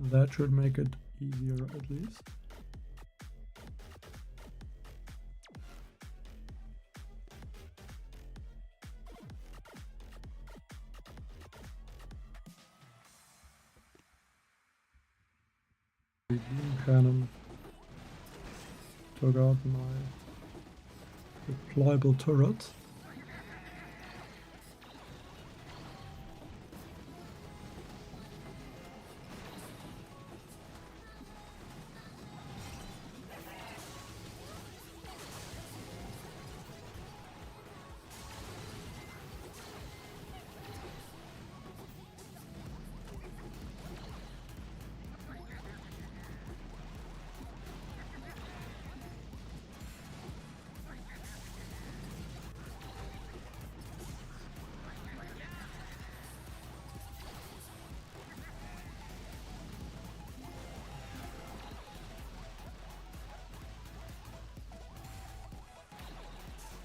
That should make it easier at least. The beam cannon took out my deployable turret.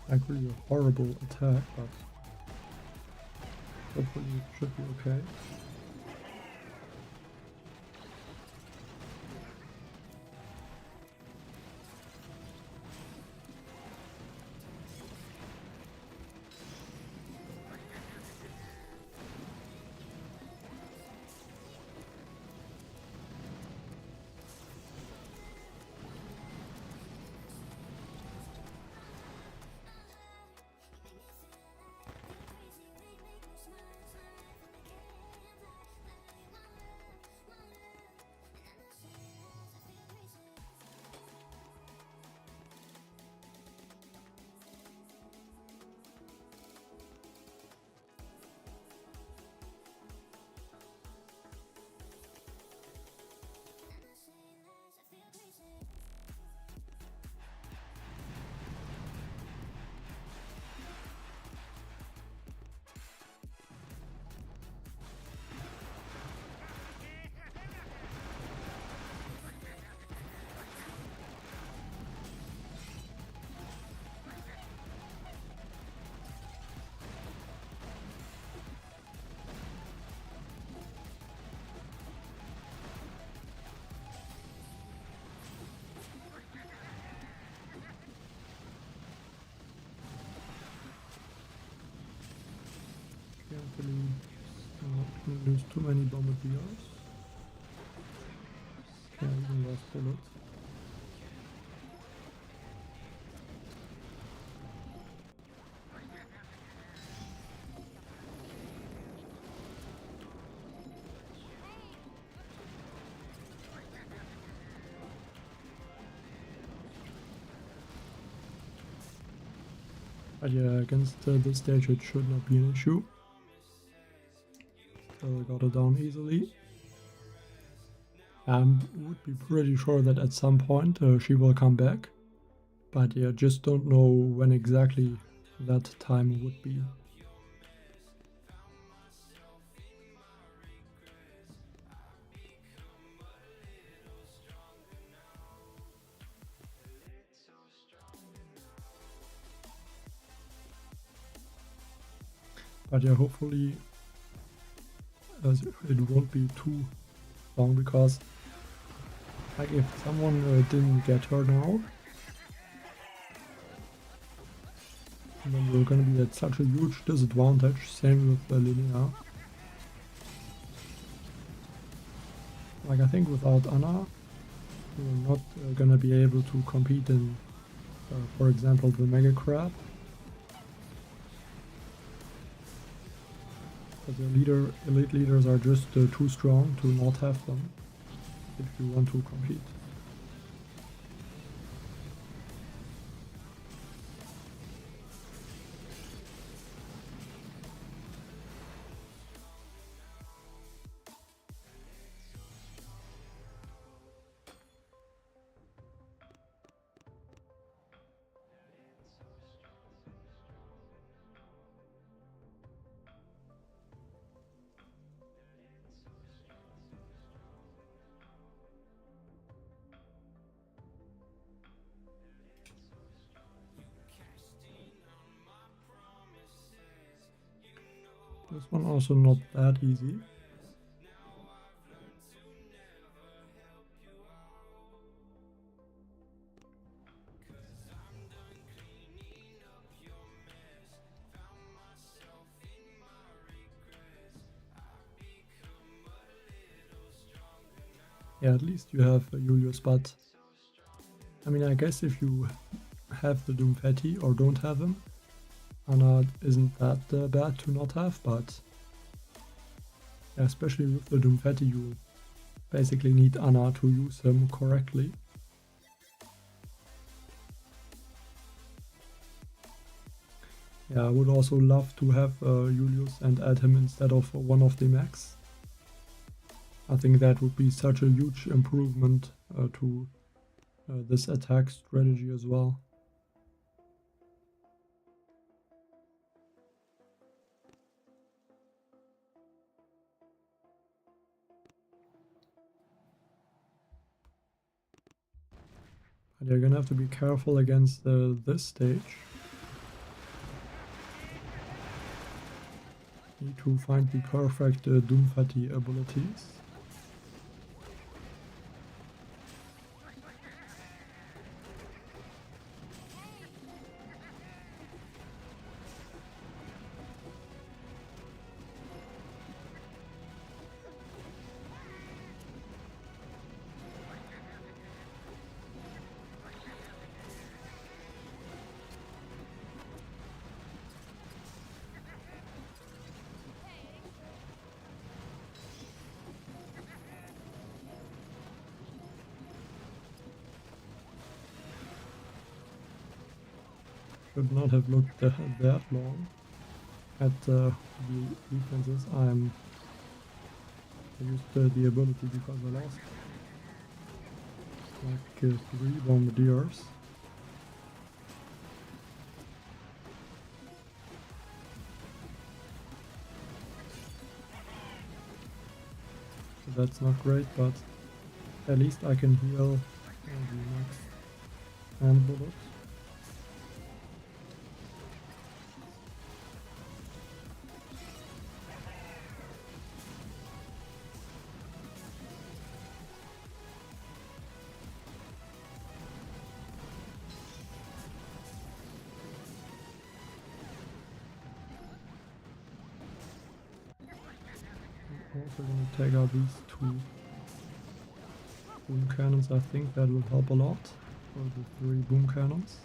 Like really a horrible attack, but hopefully it should be okay. Carefully not gonna lose too many bombardiers. Can't even lost bullets. But yeah, against this stage it should not be an issue. So I got it down easily. I would be pretty sure that at some point she will come back. But yeah, just don't know when exactly that time would be. But yeah, hopefully it won't be too long, because like if someone didn't get her now, then we're gonna be at such a huge disadvantage. Same with Linnea. Like I think without Anna, we're not gonna be able to compete in, for example, the Mega Crab. But the elite leaders are just too strong to not have them. if you want to compete. This one also not that easy. Yeah, at least you have Julius, but I mean, I guess if you have the Doomfetti or don't have him, Anna isn't that bad to not have, but yeah, especially with the Doomfetti, you basically need Anna to use him correctly. Yeah, I would also love to have Julius and add him instead of one of the mechs. I think that would be such a huge improvement to this attack strategy as well. But you're gonna have to be careful against this stage. Need to find the perfect Doomfetti abilities. Should not have looked that long at the defenses. I used the ability because I lost like 3 bombardiers. So that's not great, but at least I can heal the next hand bullet. Also gonna take out these 2 boom cannons. I think that will help a lot for the 3 boom cannons.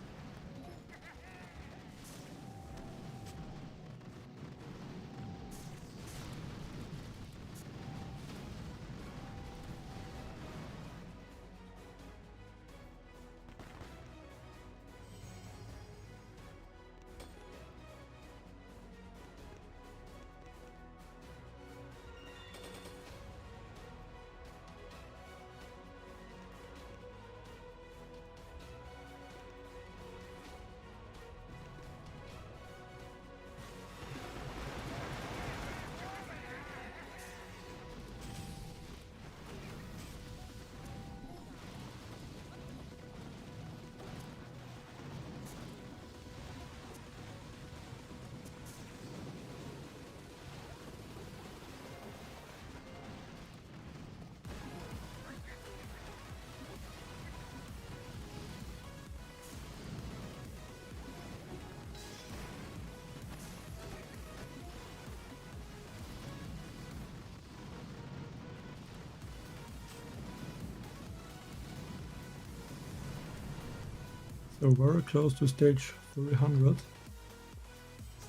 So very close to stage 300,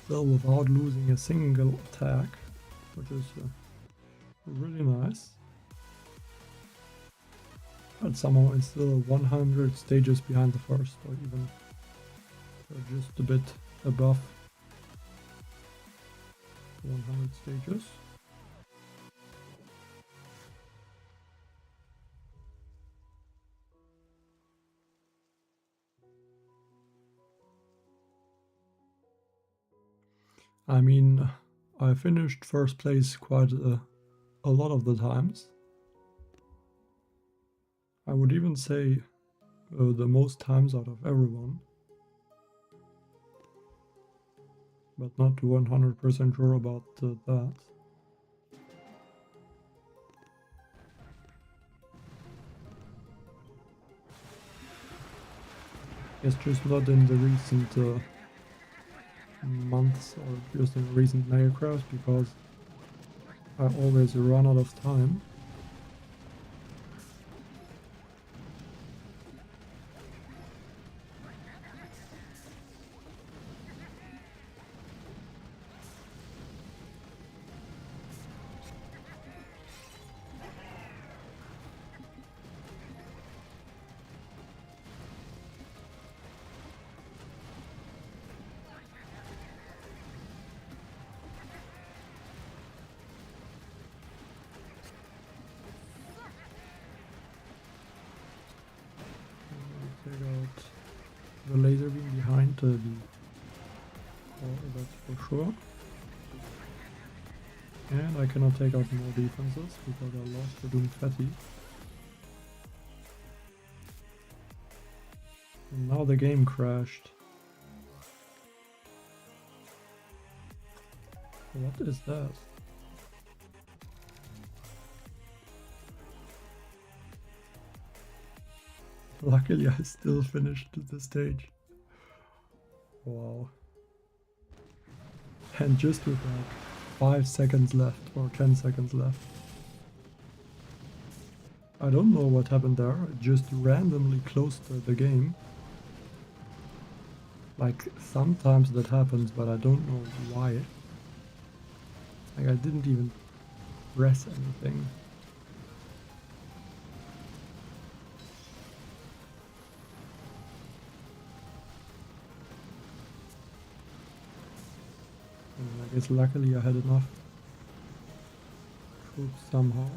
still without losing a single attack, which is really nice. But somehow it's still 100 stages behind the first, or even just a bit above 100 stages. I mean, I finished first place quite a lot of the times. I would even say the most times out of everyone. But not 100% sure about that. It's just not in the recent months or just in recent mega crafts, because I always run out of time. Take out the laser beam behind the core, that's for sure. And I cannot take out more defenses because I lost the Doom Fatty. And now the game crashed. What is that? Luckily I still finished the stage. Wow. And just with like 5 seconds left or 10 seconds left. I don't know what happened there, it just randomly closed the game. Like, sometimes that happens, but I don't know why. Like, I didn't even press anything. And I guess luckily I had enough troops somehow.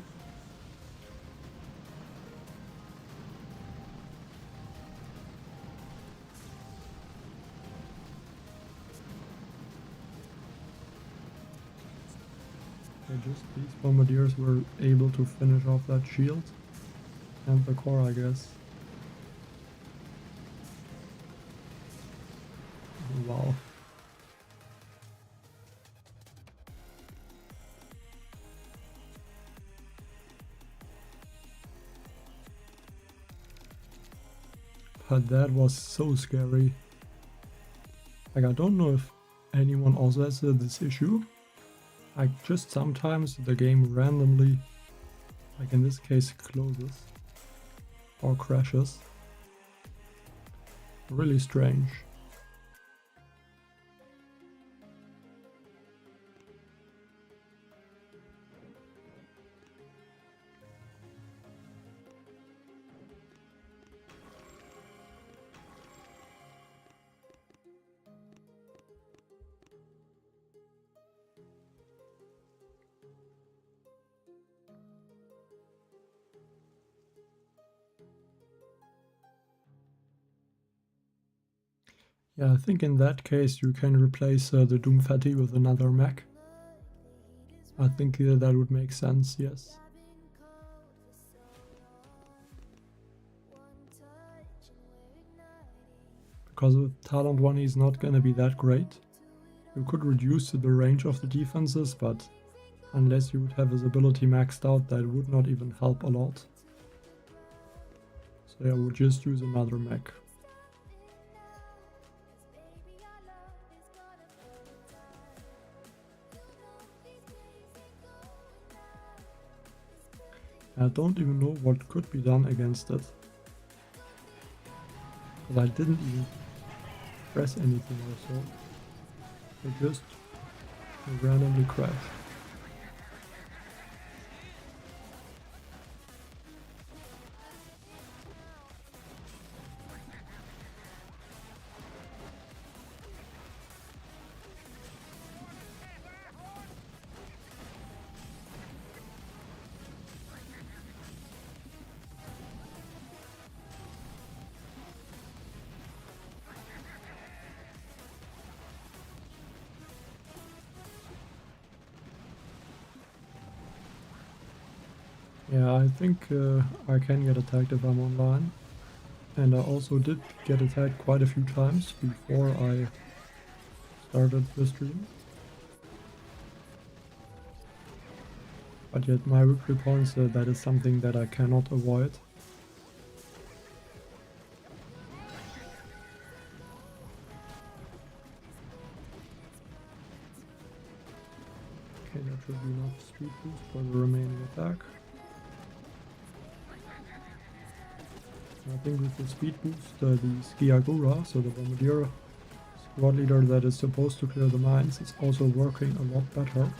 Just these bombardiers were able to finish off that shield and the core, I guess. Wow. But that was so scary. Like, I don't know if anyone also has this issue. Like, just sometimes the game randomly, like in this case, closes or crashes. Really strange. Yeah, I think in that case you can replace the Doom Fatty with another mech. I think that would make sense, yes. Because with Talent 1 he's not gonna be that great. You could reduce the range of the defenses, but unless you would have his ability maxed out, that would not even help a lot. So yeah, we'll just use another mech. I don't even know what could be done against it. But I didn't even press anything or so. It just randomly crashed. Yeah, I think I can get attacked if I'm online. And I also did get attacked quite a few times before I started the stream. But yet my victory points, that is something that I cannot avoid. Okay, that should be enough speed boost for the remaining attack. I think with the speed boost, the Skiagura, so the Bombardier squad leader that is supposed to clear the mines, is also working a lot better.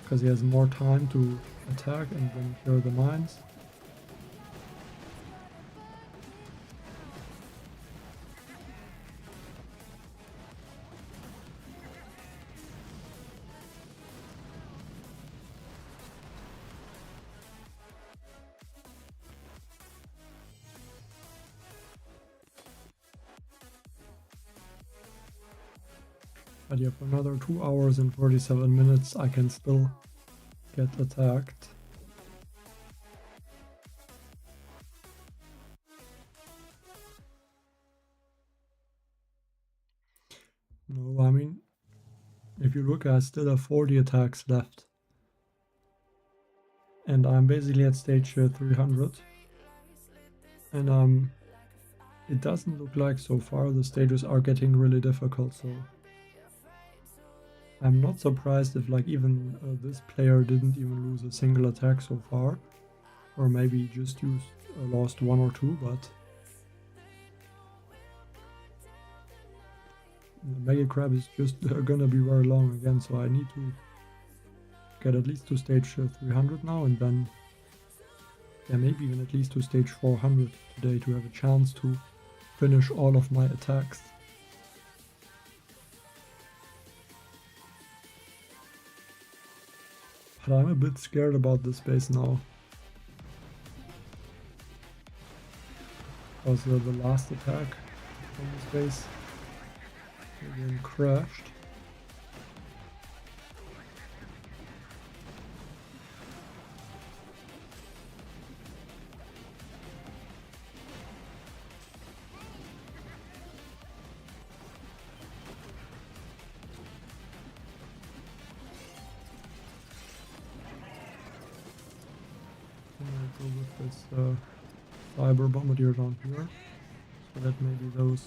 Because he has more time to attack and then clear the mines. But yeah, for another 2 hours and 47 minutes I can still get attacked. No, I mean, if you look, I still have 40 attacks left. And I'm basically at stage 300. And it doesn't look like so far the stages are getting really difficult, so I'm not surprised if like even this player didn't even lose a single attack so far. Or maybe just lost one or two, but the Mega Crab is just gonna be very long again, so I need to get at least to stage 300 now, and then yeah, maybe even at least to stage 400 today to have a chance to finish all of my attacks. But I'm a bit scared about this base now. Because the last attack on this base again crashed. Go with this cyber bombardier down here, so that maybe those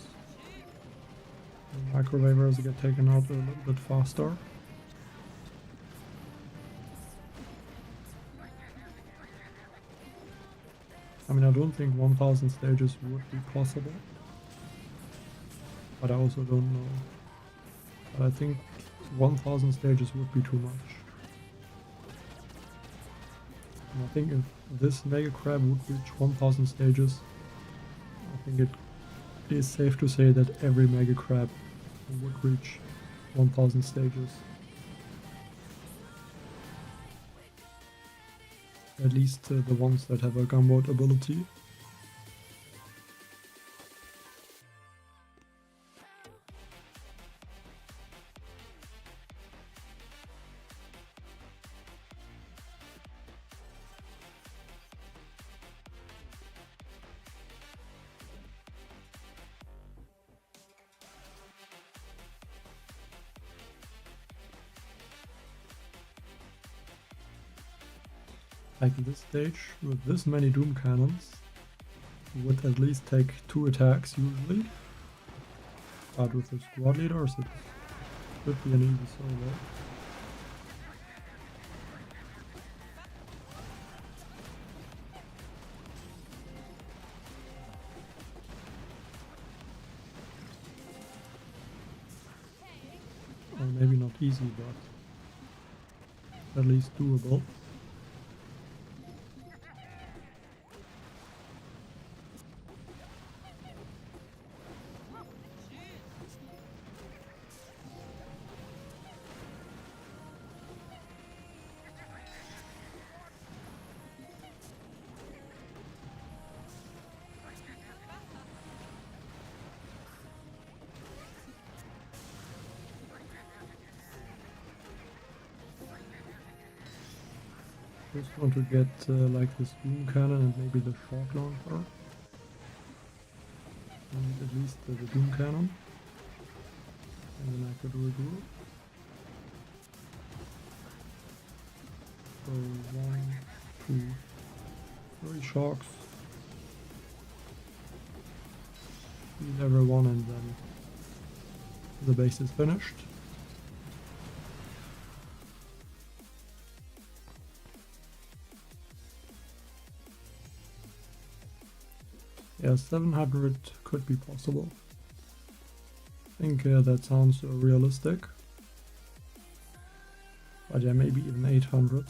microwavers get taken out a little bit faster. I mean, I don't think 1000 stages would be possible, but I also don't know. But I think 1000 stages would be too much. And I think if this Mega Crab would reach 1000 stages, I think it is safe to say that every Mega Crab would reach 1000 stages. At least the ones that have a gunboat ability. Like this stage, with this many Doom Cannons, would at least take 2 attacks usually. But with the squad leaders, it should be an easy solo. Or maybe not easy, but at least doable. Just want to get like this boom cannon and maybe the shock launcher. And at least the boom cannon. And then I could regroup. So 1, 2, 3 shocks. Heal everyone and then the base is finished. Yeah, 700 could be possible. I think that sounds realistic. But yeah, maybe even 800.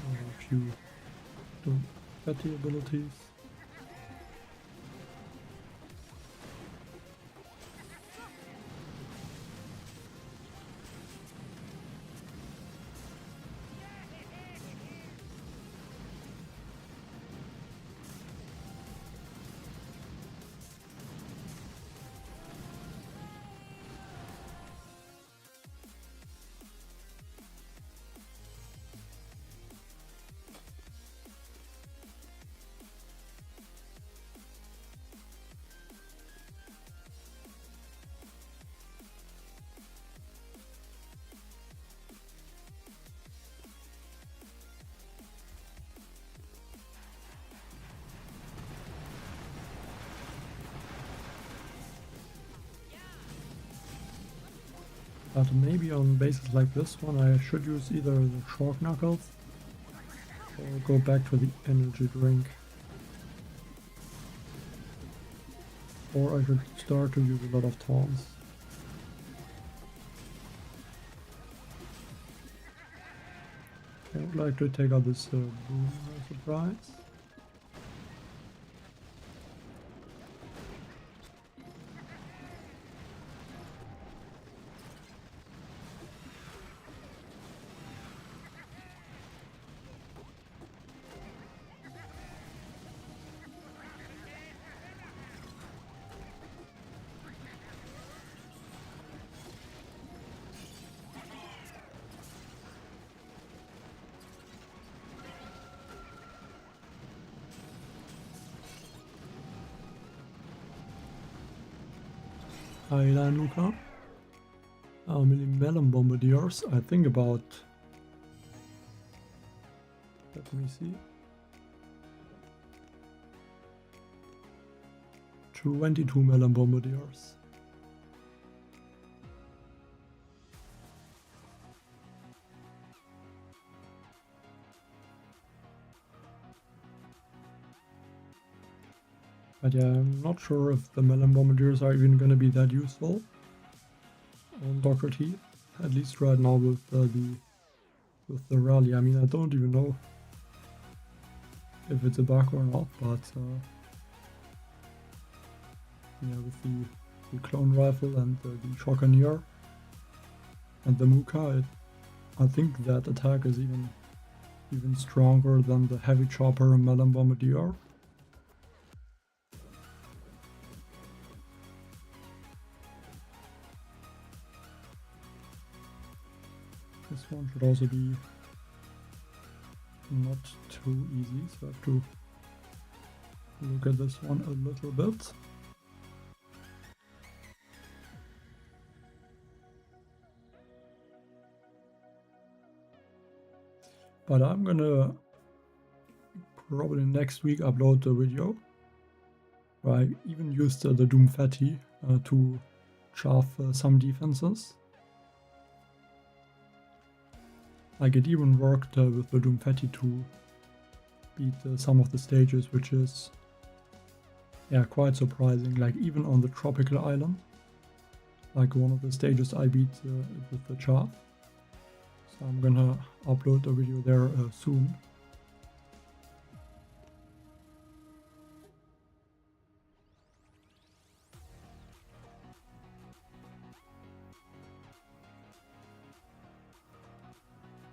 A few fatty abilities. But maybe on bases like this one I should use either the Shark Knuckles or go back to the energy drink. Or I should start to use a lot of taunts. I would like to take out this boom surprise. Highline Luca. How many melon bombardiers? I think about, let me see, 22 melon bombardiers. But yeah, I'm not sure if the melon bombardiers are even gonna be that useful on Dr. T, at least right now with the rally. I mean, I don't even know if it's a bug or not, but yeah, with the clone rifle and the shotgunner and the Muka, I think that attack is even stronger than the heavy chopper and melon bombardier. This one should also be not too easy, so I have to look at this one a little bit. But I'm gonna probably next week upload a video where I even used the Doom Fatty to chaff some defenses. Like it even worked with the Doomfetti to beat some of the stages, which is quite surprising. Like even on the tropical island, like one of the stages I beat with the chart. So I'm gonna upload a video there soon.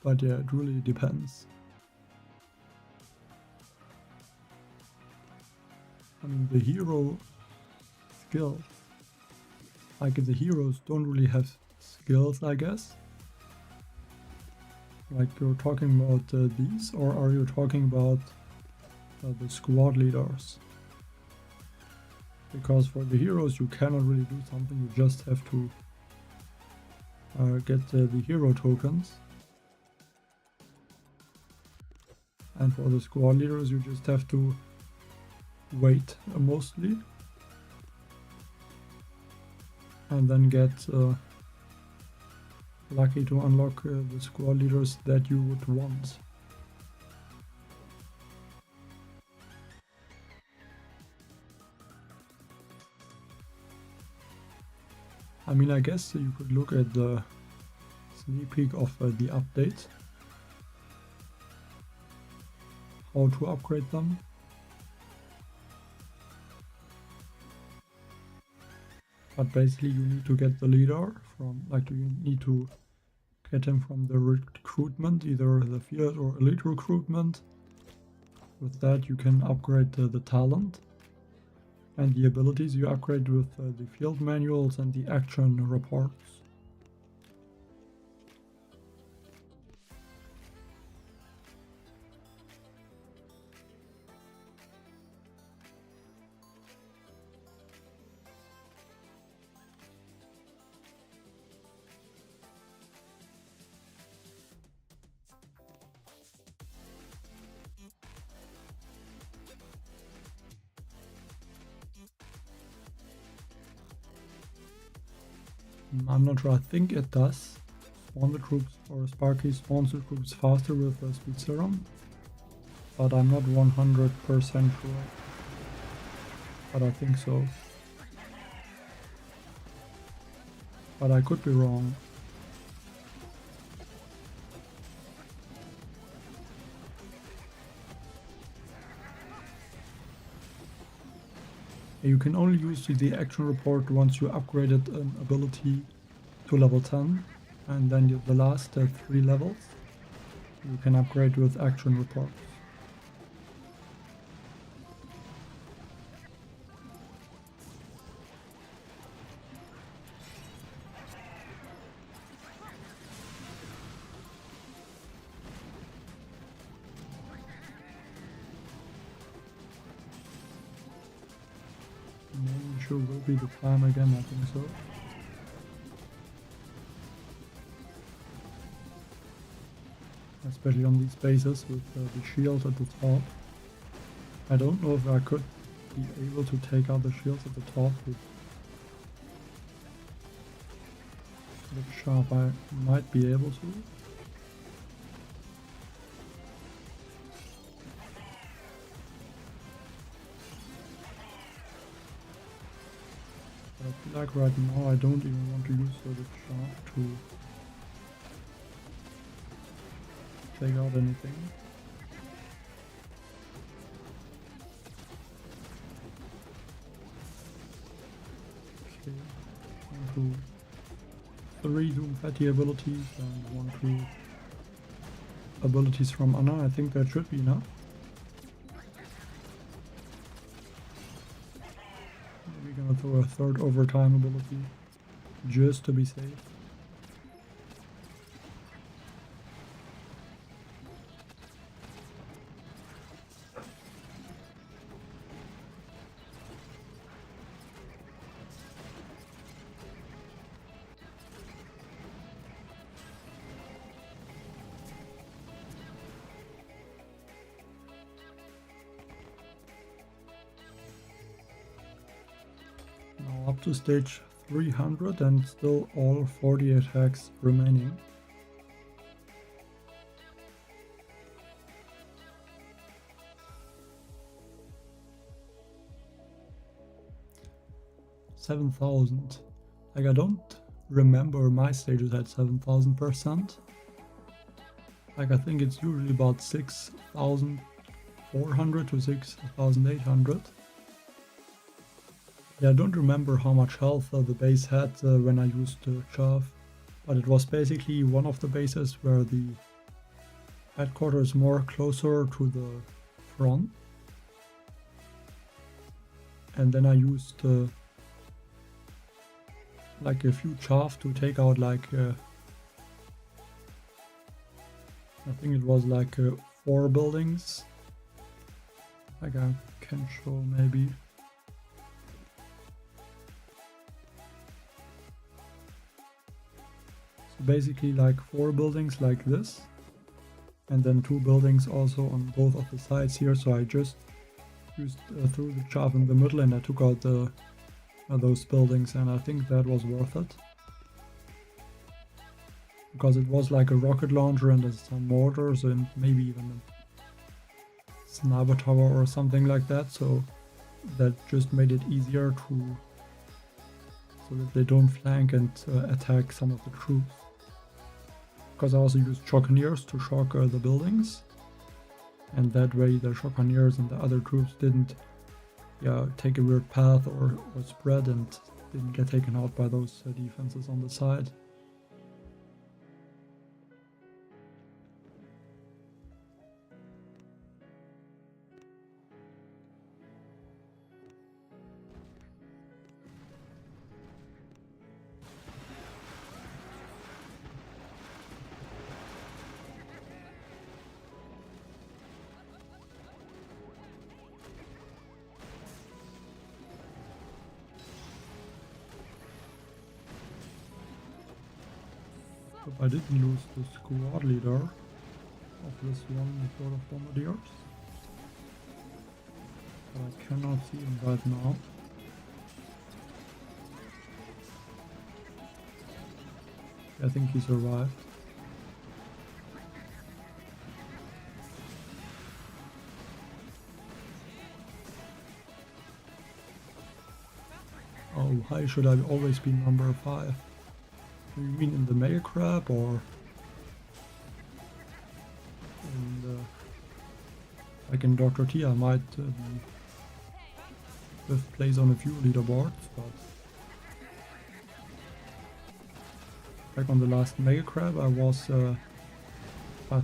But yeah, it really depends. I mean, the hero skills, like the heroes don't really have skills, I guess. Like you're talking about these, or are you talking about the squad leaders? Because for the heroes you cannot really do something, you just have to get the hero tokens. And for the squad leaders you just have to wait mostly. And then get lucky to unlock the squad leaders that you would want. I mean, I guess you could look at the sneak peek of the update, how to upgrade them. But basically you need to get the leader from, like you need to get him from the recruitment, either the field or elite recruitment. With that you can upgrade the talent, and the abilities you upgrade with the field manuals and the action reports. I'm not sure, I think it does spawn the troops, or Sparky spawns the troops faster with the speed serum, but I'm not 100% sure, but I think so. But I could be wrong. You can only use the action report once you upgraded an ability to level 10, and then the last 3 levels you can upgrade with action reports. Maybe sure will be the time again, I think so. Especially on these bases with the shields at the top. I don't know if I could be able to take out the shields at the top with the sharp. I might be able to. But I feel like right now I don't even want to use the sharp to take out anything. Okay, 1, 2, 3 Doomfetti abilities and 1, 2 abilities from Anna. I think that should be enough. We're gonna throw a third overtime ability just to be safe. Now up to stage 300 and still all 48 hacks remaining. 7,000. Like, I don't remember my stages at 7,000%. Like, I think it's usually about 6,400 to 6,800. Yeah, I don't remember how much health the base had when I used Chav, but it was basically one of the bases where the headquarters more closer to the front. And then I used like a few chaff to take out like I think it was like 4 buildings. Like I can show maybe. So basically like 4 buildings like this, and then 2 buildings also on both of the sides here. So I just used threw the chaff in the middle and I took out the those buildings, and I think that was worth it. Because it was like a rocket launcher and there's some mortars and maybe even a sniper tower or something like that, so that just made it easier to so that they don't flank and attack some of the troops. Because I also used shockeneers to shock the buildings, and that way the shockeneers and the other troops didn't take a weird path or spread and didn't get taken out by those defenses on the side. Hope I didn't lose the squad leader of this one sort of bombardiers. But I cannot see him right now. I think he survived. Oh, why should I always be number 5? Do you mean in the Mega Crab or in the, like in Dr. T? I might be 5th place on a few leaderboards, but like on the last Mega Crab I was I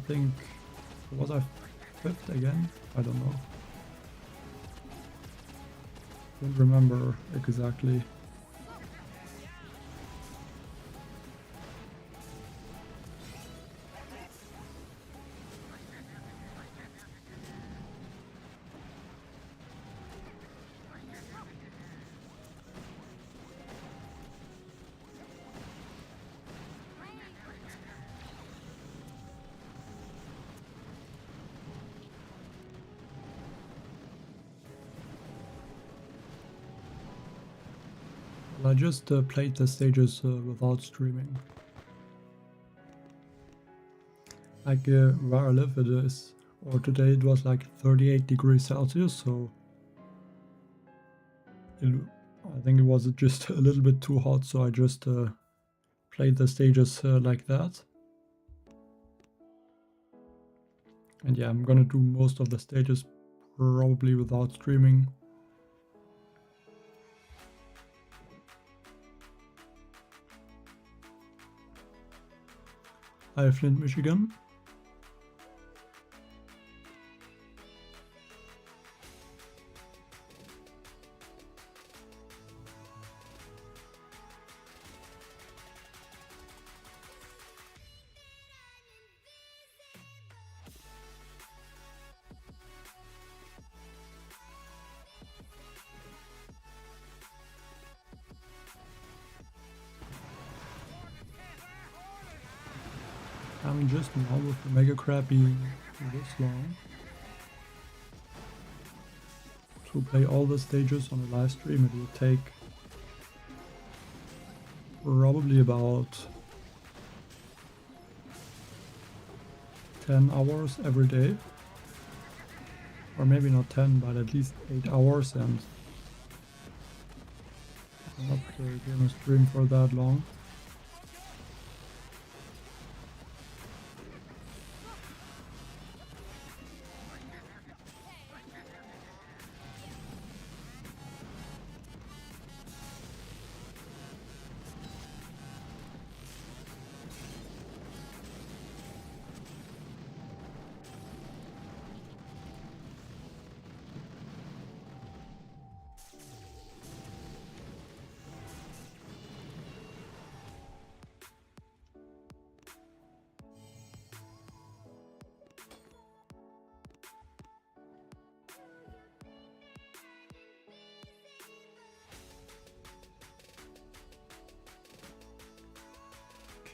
think, was I 5th again? I don't know. Don't remember exactly. I just played the stages without streaming. Like where I live it is, or today it was like 38 degrees Celsius, so I think it was just a little bit too hot, so I just played the stages like that. And yeah, I'm gonna do most of the stages probably without streaming. Hi, Flint, Michigan. I mean, just now with the Mega Crab being this long, to play all the stages on a live stream, it will take probably about 10 hours every day. Or maybe not 10, but at least 8 hours, and Not gonna stream for that long.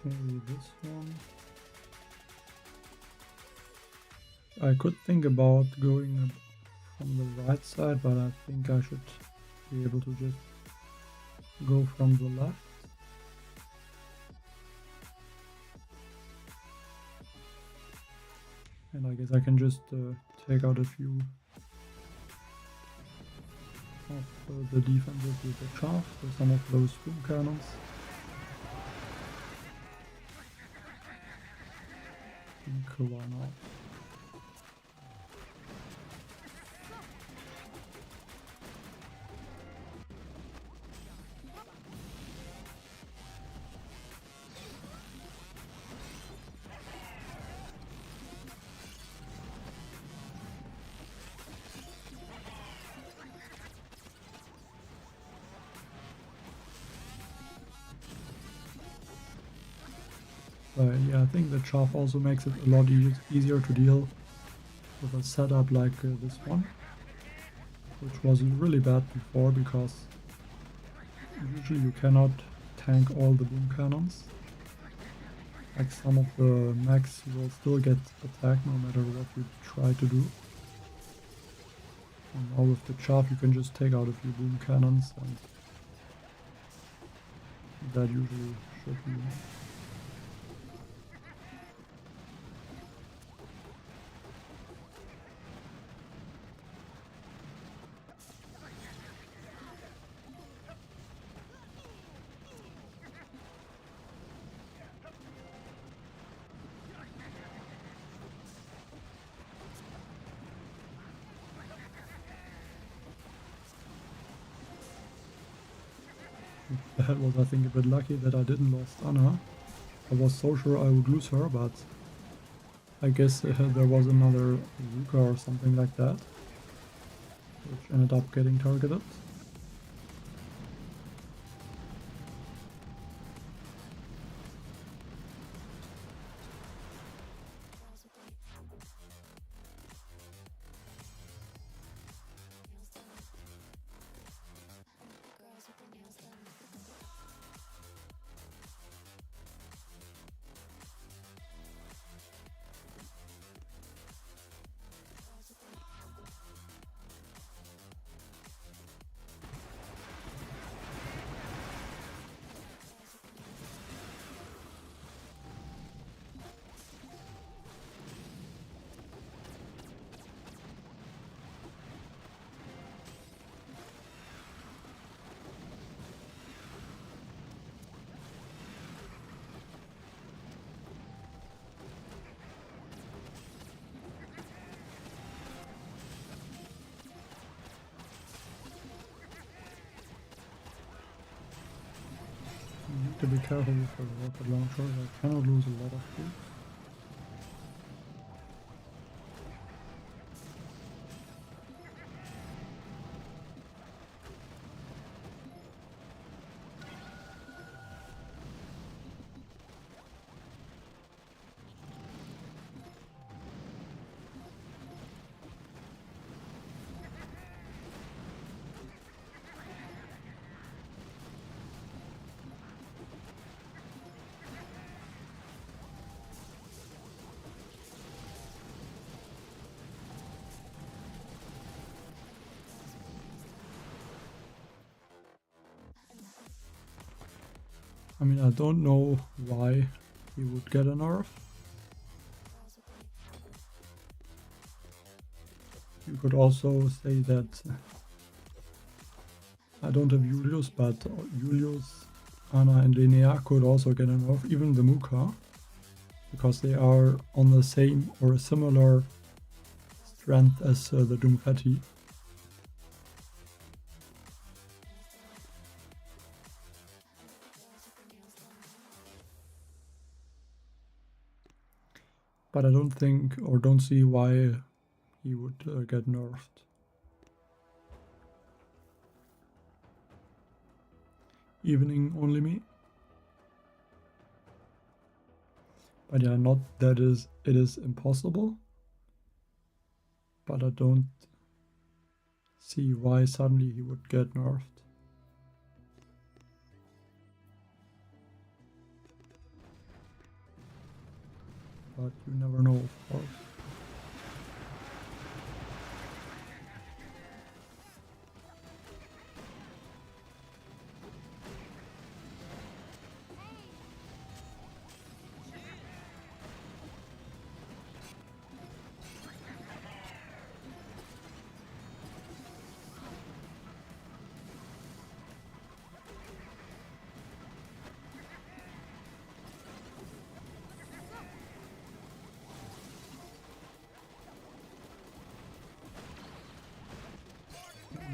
Okay, this one. I could think about going from the right side, but I think I should be able to just go from the left. And I guess I can just take out a few of the defenses with the chaff, so some of those boom cannons. Why not? But yeah, I think the chaff also makes it a lot easier to deal with a setup like this one, which was really bad before because usually you cannot tank all the boom cannons. Like some of the mechs will still get attacked no matter what you try to do. And now with the chaff you can just take out a few boom cannons, and that usually should be that was, I think, a bit lucky that I didn't lose Anna. I was so sure I would lose her, but I guess there was another Zuka or something like that, which ended up getting targeted. You need to be careful with the rocket launcher, I cannot lose a lot of food. I mean, I don't know why he would get a nerf. You could also say that I don't have Julius, but Julius, Ana and Linnea could also get a nerf, even the Muka, because they are on the same or a similar strength as the Doomfetti. But I don't think or don't see why he would get nerfed. Evening only me. But yeah, not that it is impossible. But I don't see why suddenly he would get nerfed. But you never know, of course.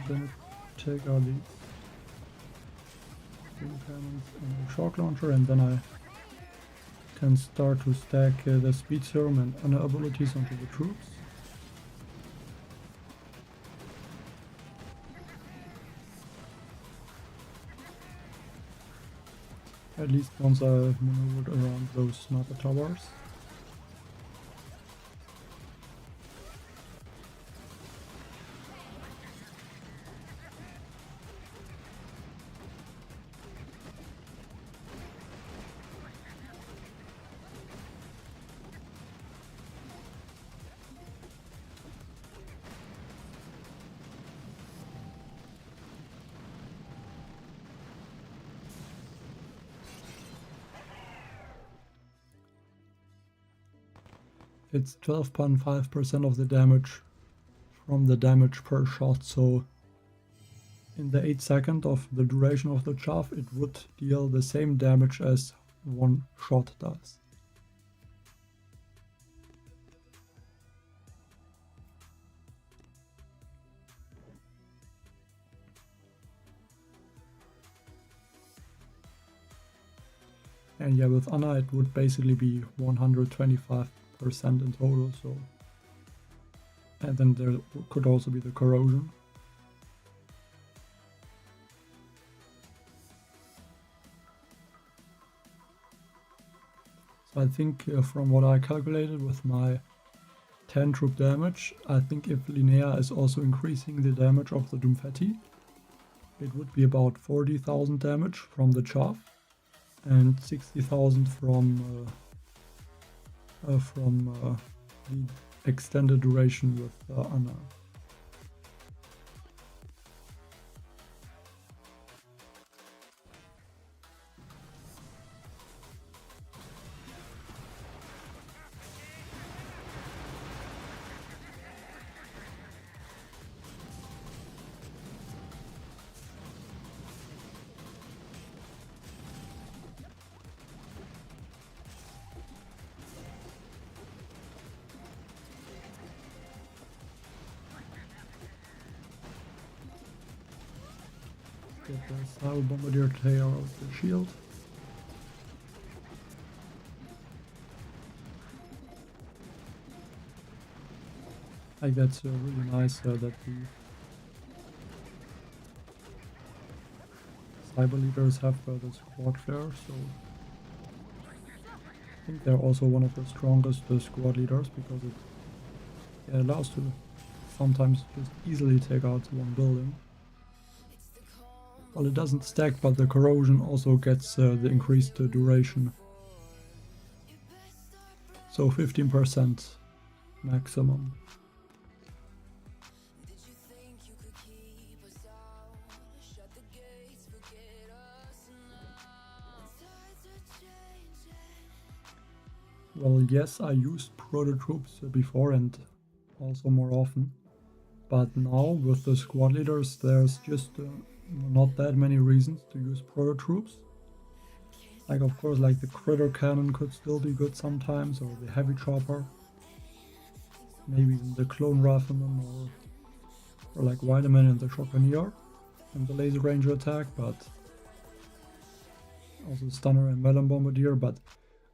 Then take out the steel cannons and the shock launcher, and then I can start to stack the speed serum and other abilities onto the troops. At least once I've maneuvered around those sniper towers. It's 12.5% of the damage from the damage per shot, so in the 8 seconds of the duration of the chaff it would deal the same damage as one shot does. And yeah, with Anna it would basically be 125% in total, so. And then there could also be the corrosion. So I think from what I calculated with my 10 troop damage, I think if Linnea is also increasing the damage of the Doomfetti, it would be about 40,000 damage from the chaff and 60,000 from the extended duration with Anna. Get the Cyber Bombardier to take out the shield. I think that's really nice that the cyber leaders have the squad flare, so I think they're also one of the strongest squad leaders because it allows to sometimes just easily take out one building. Well, it doesn't stack, but the corrosion also gets the increased duration. So 15% maximum. Well, yes, I used proto troops before and also more often. But now with the squad leaders, there's just not that many reasons to use proto troops. Like, of course, like the critter cannon could still be good sometimes, or the heavy chopper. Maybe even the clone rifleman, or like Vitamin and the Shockanier and the laser ranger attack, but also Stunner and Melon Bombardier. But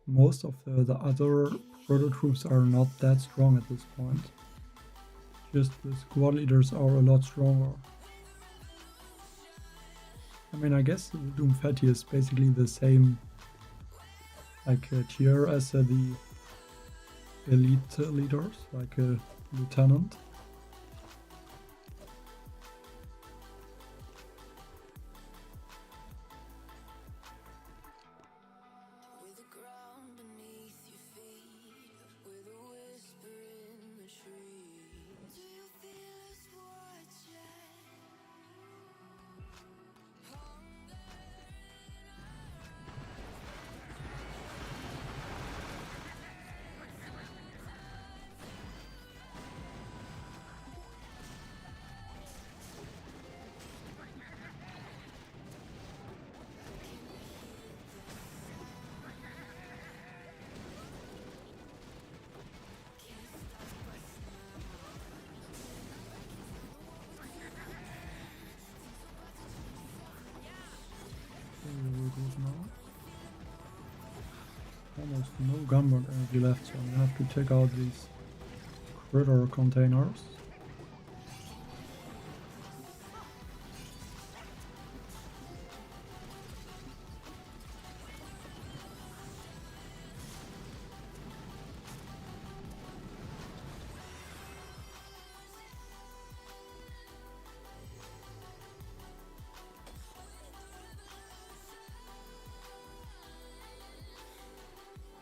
most of the other proto troops are not that strong at this point. Just the squad leaders are a lot stronger. I mean, I guess the Doom Fatty is basically the same like tier as the elite leaders, like a lieutenant. With the ground beneath your feet, with a whisper in the trees. Do you feel us watching? Almost no gunboat energy left, so I'm gonna have to take out these critter containers.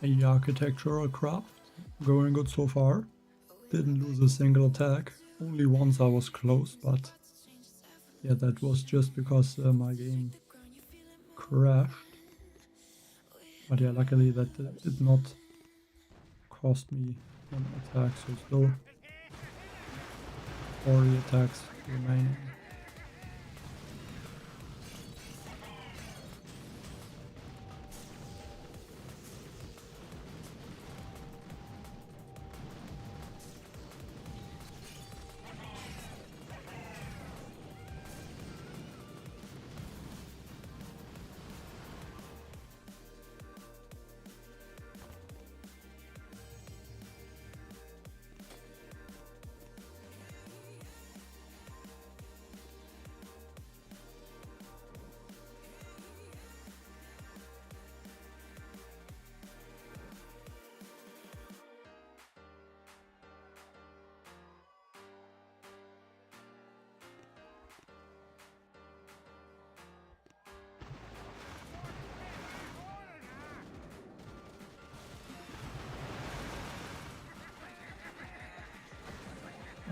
The architectural craft, going good so far. Didn't lose a single attack, only once I was close, but yeah, that was just because my game crashed. But yeah, luckily that did not cost me an attack, so still 40 attacks remaining.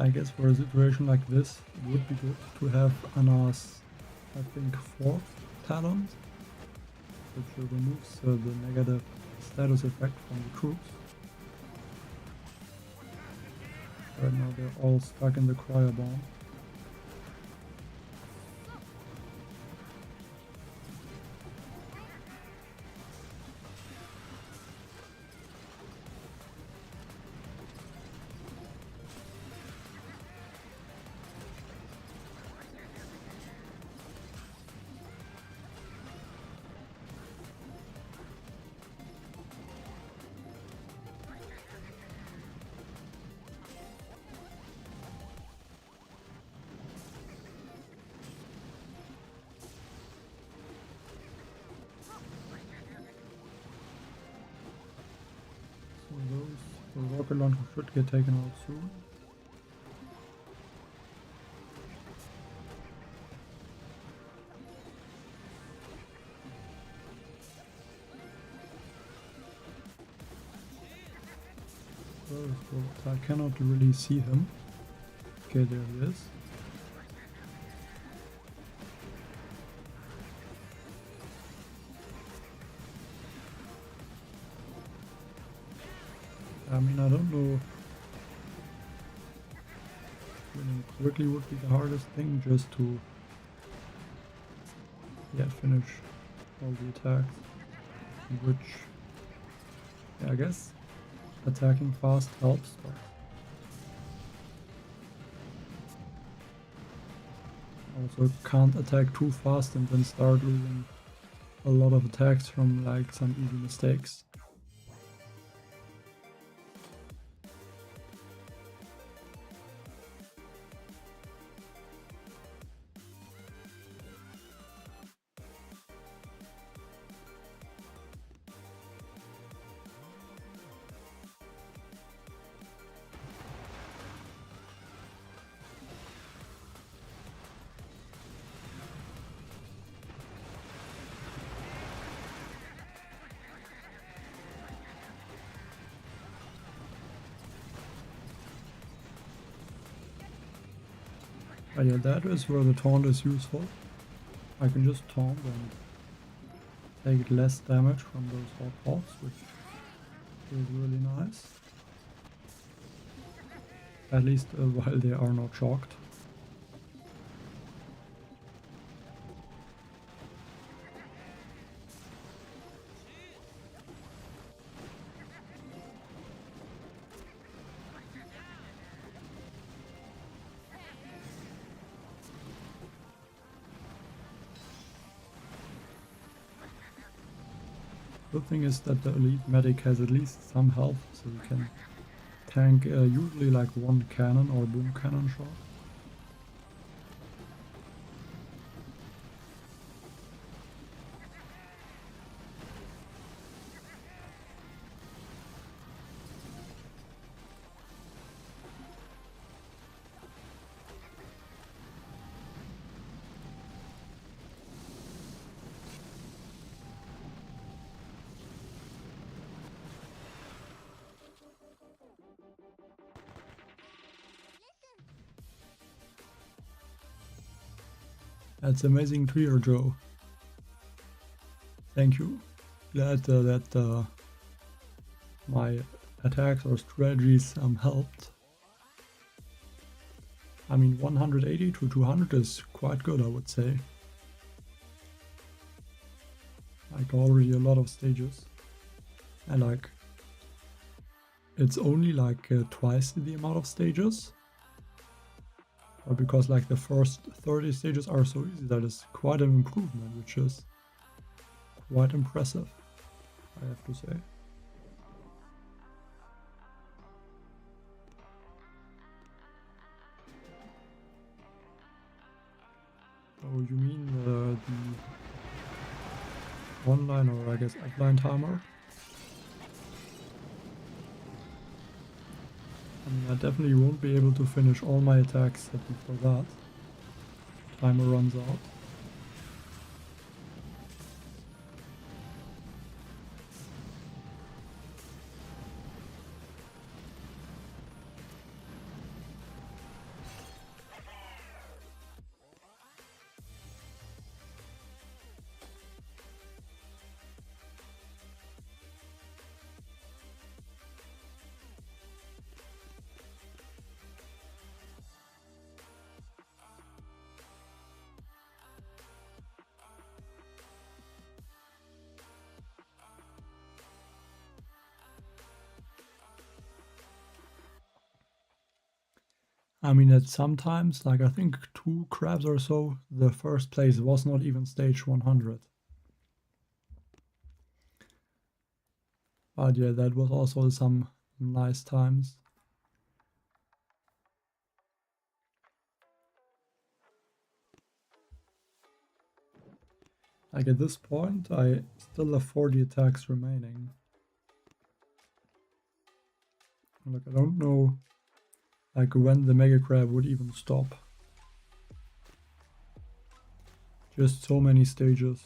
I guess for a situation like this, it would be good to have Anna's, I think, 4th talent, which removes the negative status effect from the troops. Right now they're all stuck in the cryo bomb. The rocket launcher should get taken out soon. So I cannot really see him. Okay, there he is. I mean, I don't know. Winning quickly would be the hardest thing, just to finish all the attacks, which, I guess attacking fast helps, but also can't attack too fast and then start losing a lot of attacks from like some easy mistakes. But yeah, that is where the taunt is useful. I can just taunt and take less damage from those hot pots, which is really nice. At least while they are not shocked. The thing is that the elite medic has at least some health, so you can tank usually like one cannon or boom cannon shot. That's amazing to hear, Joe. Thank you. Glad that my attacks or strategies helped. I mean, 180 to 200 is quite good, I would say. Like already a lot of stages. And like, it's only like twice the amount of stages. But because like the first 30 stages are so easy, that is quite an improvement, which is quite impressive, I have to say. Oh, you mean the online or I guess offline timer? I mean, I definitely won't be able to finish all my attacks before that timer runs out. I mean, at sometimes, like I think 2 crabs or so, the first place was not even stage 100. But yeah, that was also some nice times. Like at this point, I still have 40 attacks remaining. Like I don't know like when the Mega Crab would even stop. Just so many stages.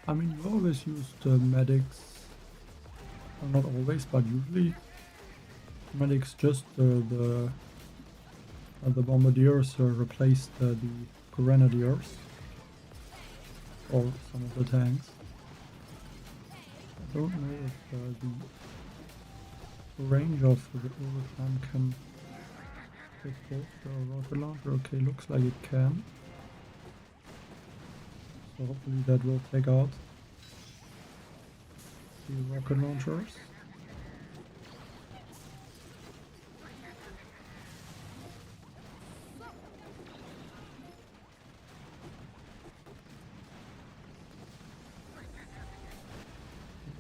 I mean, you always used medics, well, not always, but usually medics just the bombardiers replaced the grenadiers or some of the tanks. I don't know if the range of the overtime can hit both the rocket launcher. Okay, looks like it can. So hopefully that will take out the rocket launchers.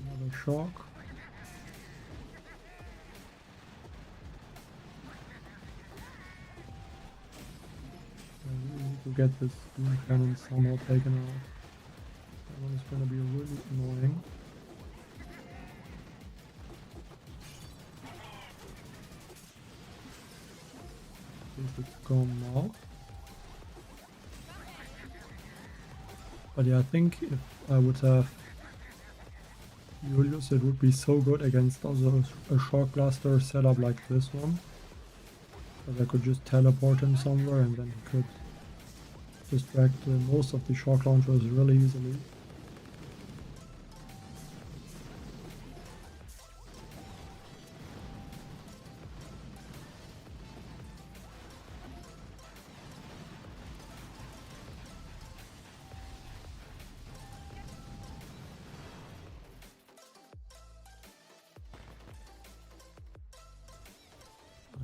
Another shock. I really need to get this beam cannon somehow taken out. That one is gonna be really annoying. At least it's gone now. But yeah, I think if I would have Julius, it would be so good against also a shock blaster setup like this one. That I could just teleport him somewhere and then he could distract most of the shock launchers really easily.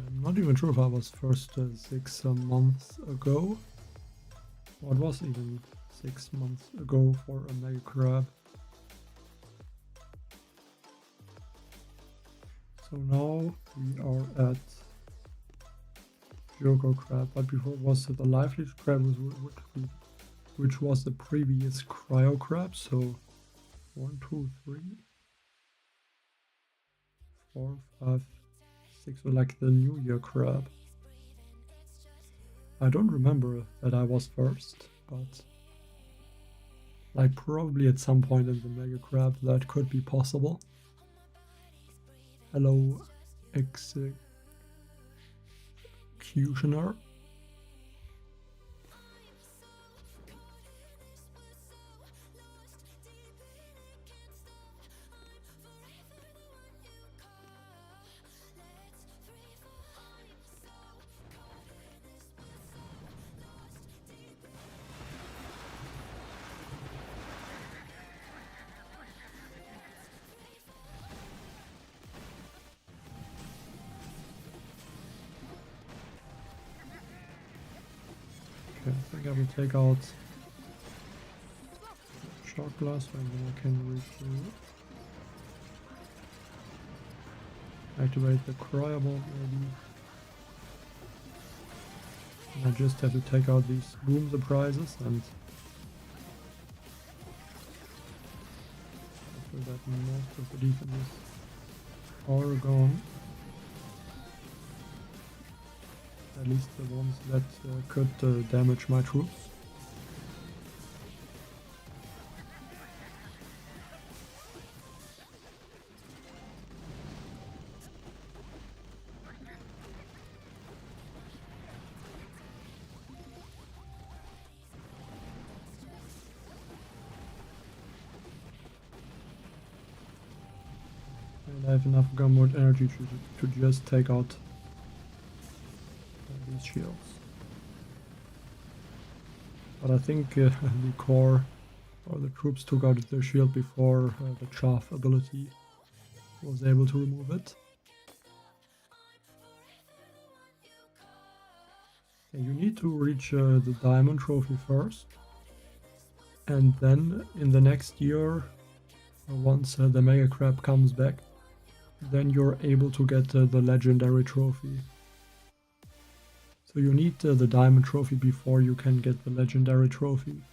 I'm not even sure if I was first 6 months ago. Or it was even 6 months ago for a Mega Crab. So now we are at Joko Crab, but before it was the Life Leech Crab, which was the previous Cryo Crab. So 1, 2, 3, 4, 5, 6 were like the New Year Crab. I don't remember that I was first, but like probably at some point in the Mega Crab that could be possible. Hello, Executioner. I think I will take out Shock Blast and then I can reach activate the Cryo Bomb maybe. And I just have to take out these Boom Surprises and after that most of the defenses are gone. At least the ones that could damage my troops. And I have enough gunboat energy to just take out these shields. But I think the core or the troops took out their shield before the chaff ability was able to remove it. And you need to reach the diamond trophy first, and then in the next year, once the Mega Crab comes back, then you're able to get the legendary trophy. So you need the diamond trophy before you can get the legendary trophy.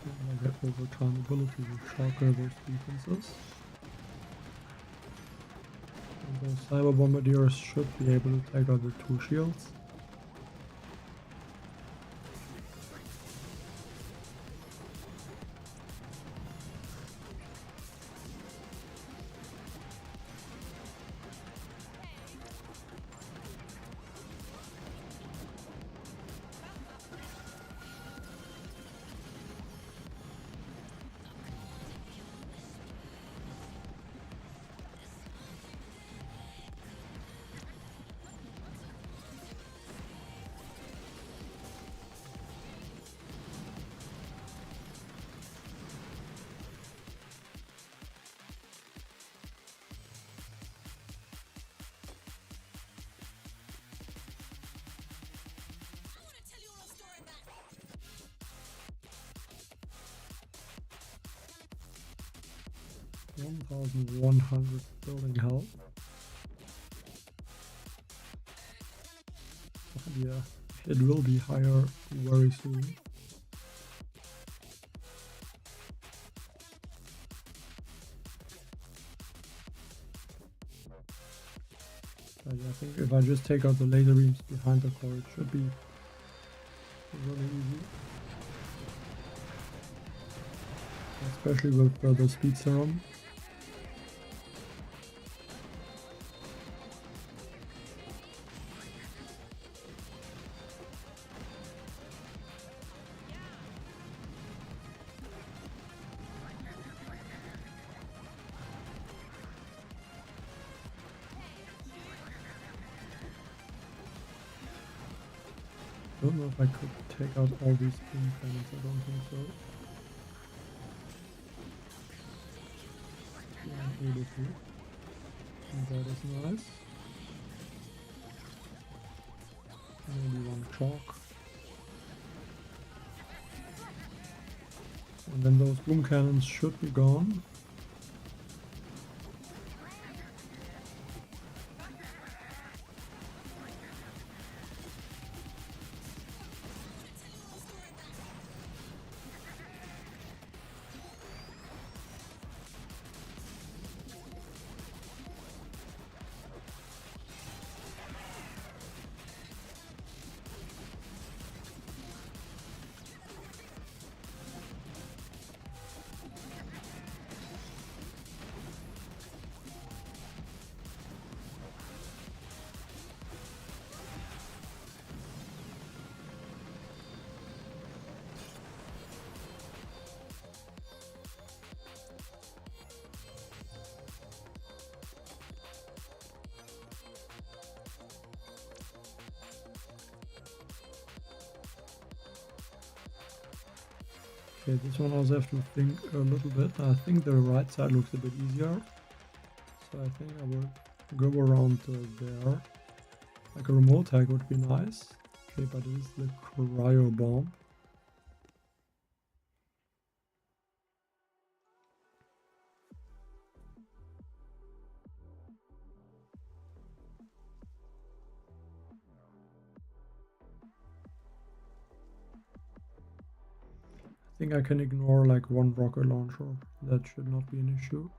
And I get overtime ability to shocker those defenses. And those cyber bombardiers should be able to take out the 2 shields. I want to tell you a little story about 1100 building health. And yeah, it will be higher very soon. But yeah, I think if I just take out the laser beams behind the core, it should be really easy. Especially with the speed serum. I don't know if I could take out all these beam cannons, I don't think so. Yeah, I'm able to. And that is nice. Maybe one chalk. And then those boom cannons should be gone. Okay, this one I also have to think a little bit. I think the right side looks a bit easier. So I think I will go around there. Like a remote tag would be nice. Okay, but it is the cryo bomb. I think I can ignore like one rocket launcher. That should not be an issue.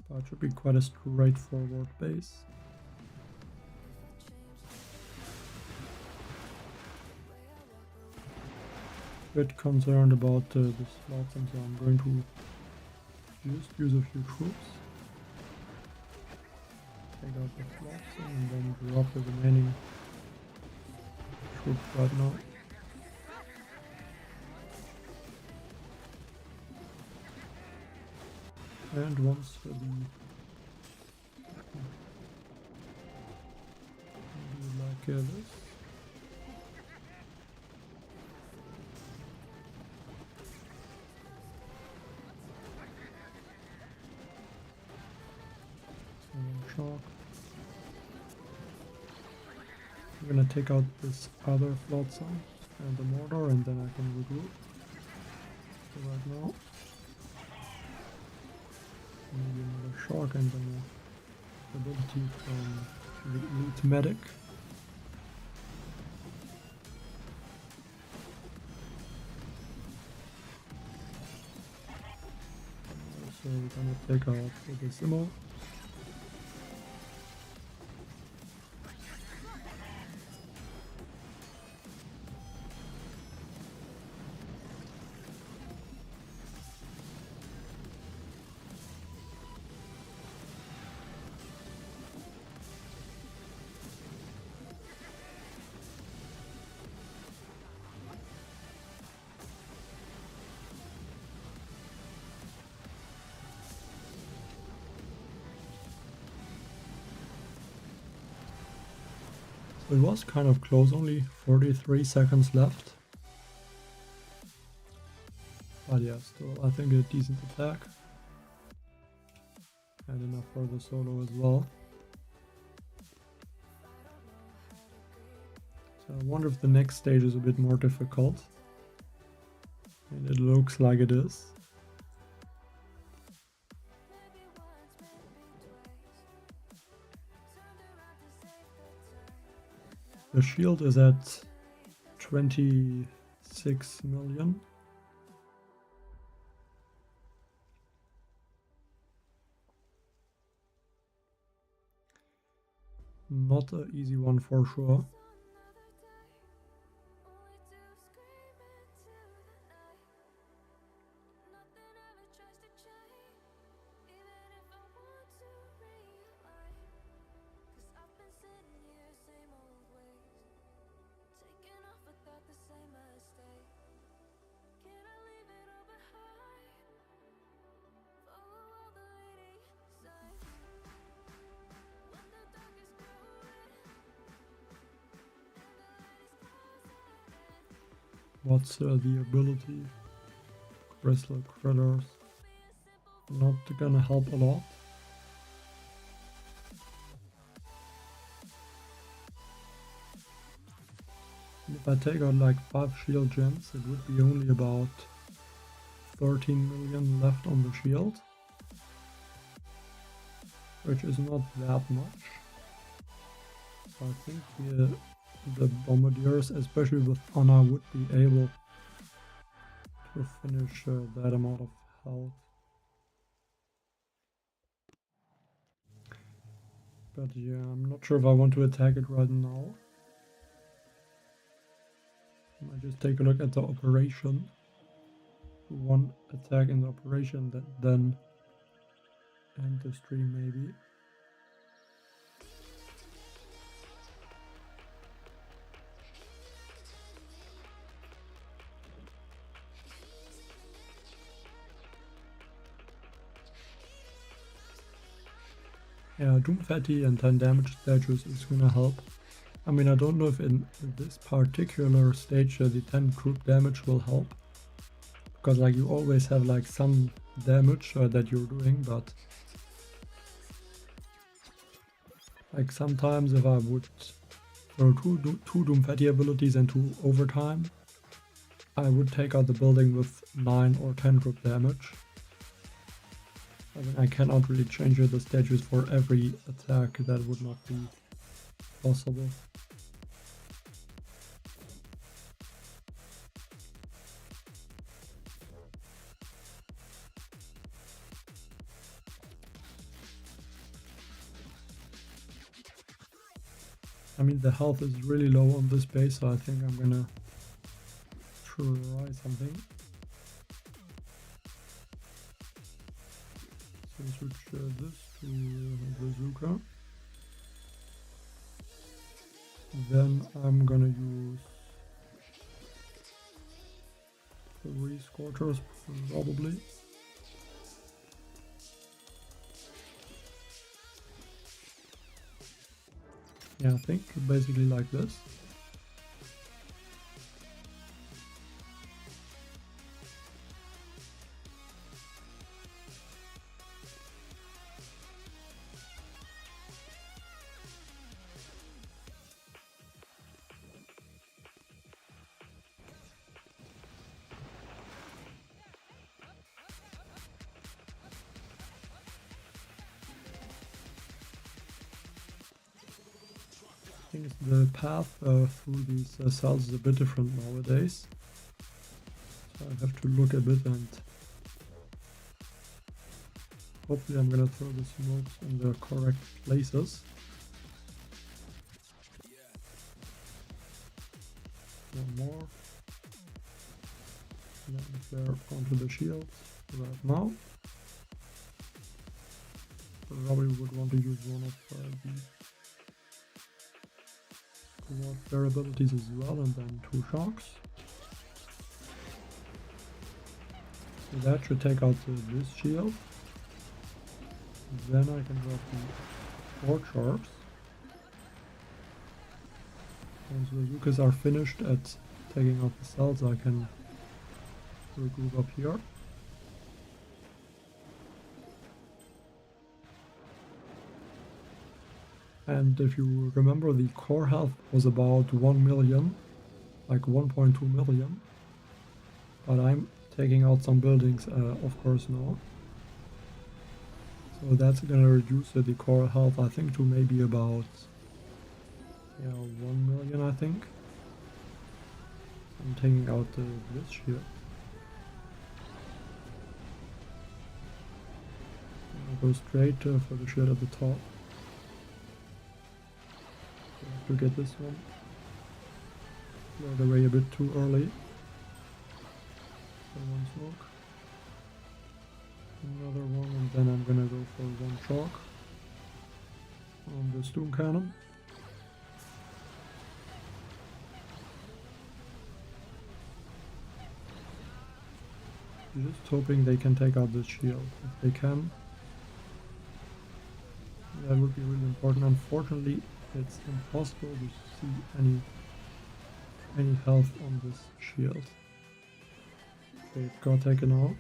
But it should be quite a straightforward base. Bit concerned about the slots, and so I'm going to just use a few troops. Take out the slots and then drop the remaining troops right now. And once the like this. Shock. I'm gonna take out this other flotsam and the mortar, and then I can regroup. So right now, maybe another shock and then ability from the Elite Medic. So we're gonna take out the Simo. So it was kind of close, only 43 seconds left. But yeah, still I think a decent attack. And enough for the solo as well. So I wonder if the next stage is a bit more difficult. And it looks like it is. The shield is at 26 million. Not an easy one for sure. What's the ability? Crystal Critters. Not gonna help a lot. If I take out like 5 shield gems, it would be only about 13 million left on the shield. Which is not that much. So I think the Bombardiers, especially with Anna, would be able to finish that amount of health. But yeah, I'm not sure if I want to attack it right now. I might just take a look at the operation. One attack in the operation, then end the stream maybe. Yeah, Doom Fatty and 10 damage statues is gonna help. I mean, I don't know if in this particular stage the 10 group damage will help. Because like you always have like some damage that you're doing, but like sometimes if I would throw two Doom Fatty abilities and 2 overtime, I would take out the building with 9 or 10 group damage. I mean, I cannot really change the statues for every attack, that would not be possible. I mean, the health is really low on this base, so I think I'm gonna try something. So switch this to Bazooka. Then I'm gonna use 3 Scorchers probably. Yeah, I think basically like this. thing is the path through these cells is a bit different nowadays. So I have to look a bit, and hopefully I'm gonna throw the smokes in the correct places. One more. And then flare onto the shield right now. Probably would want to use one of the quad flare abilities as well, and then 2 shocks. So that should take out this shield. Then I can drop the 4 sharks. Once the Yukas are finished at taking out the cells, I can regroup up here. And if you remember, the core health was about 1 million, like 1.2 million. But I'm taking out some buildings, of course, now. So that's gonna reduce the core health, I think, to maybe about 1 million, I think. I'm taking out this shield. I'll go straight for the shield at the top. So I have to get this one. Cleared away a bit too early. So 1 smoke. Another one, and then I'm gonna go for 1 shock on the Stoom Cannon. Just hoping they can take out this shield. If they can, that would be really important. Unfortunately, it's impossible to see any health on this shield. Okay, it got taken out.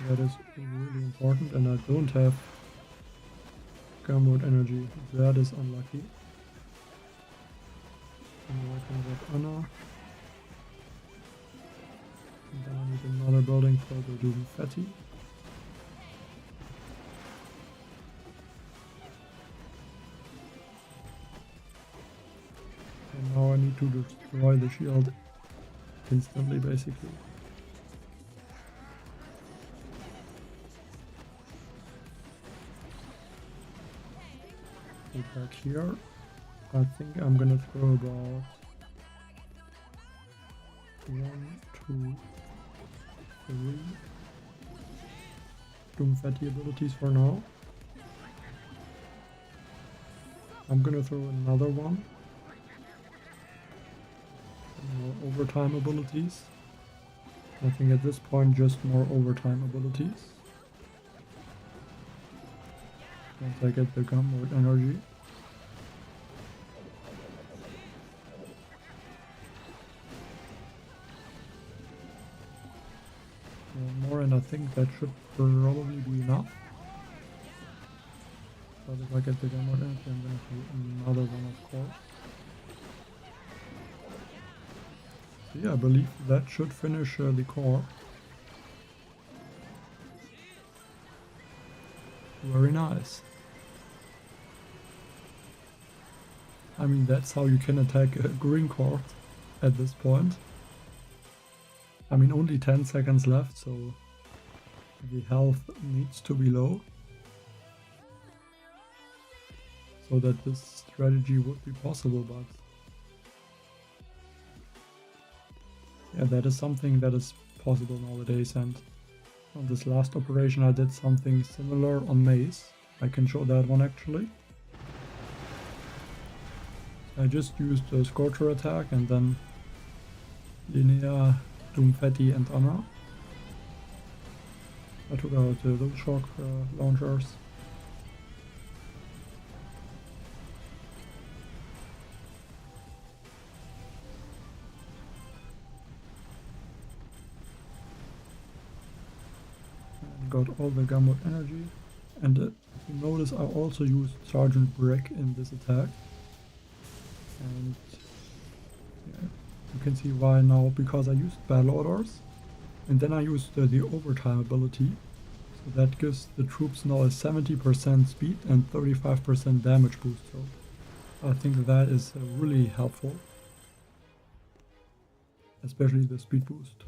That is really important, and I don't have Gumroad energy. That is unlucky. And now I can get Anna. And then I need another building for the Doom Fatty. And now I need to destroy the shield instantly, basically. Go back here. I think I'm gonna throw about 1, 2, 3 Doom Fatty abilities for now. I'm gonna throw another one. More overtime abilities. I think at this point just more overtime abilities. Once I get the Gumroad energy. One more, and I think that should probably be enough. But if I get the Gumroad energy, I'm gonna do another one, of course. So yeah, I believe that should finish the core. Very nice. I mean, that's how you can attack a green core at this point. I mean, only 10 seconds left, so the health needs to be low, so that this strategy would be possible, but yeah, that is something that is possible nowadays. And on this last operation I did something similar on Maze. I can show that one actually. I just used a Scorcher attack and then Linnea, Doom Fatty and Anna. I took out those shock launchers. Got all the Gumroad energy, and you notice I also used Sergeant Brick in this attack, and yeah, you can see why now, because I used Battle Orders and then I used the overtime ability, so that gives the troops now a 70% speed and 35% damage boost. So I think that is really helpful, especially the speed boost.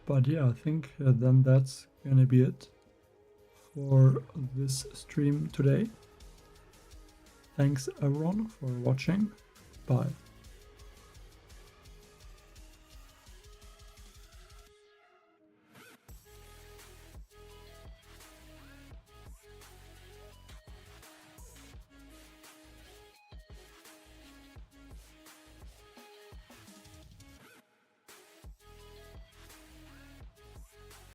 But yeah, I think then that's gonna be it for this stream today. Thanks everyone for watching. Bye.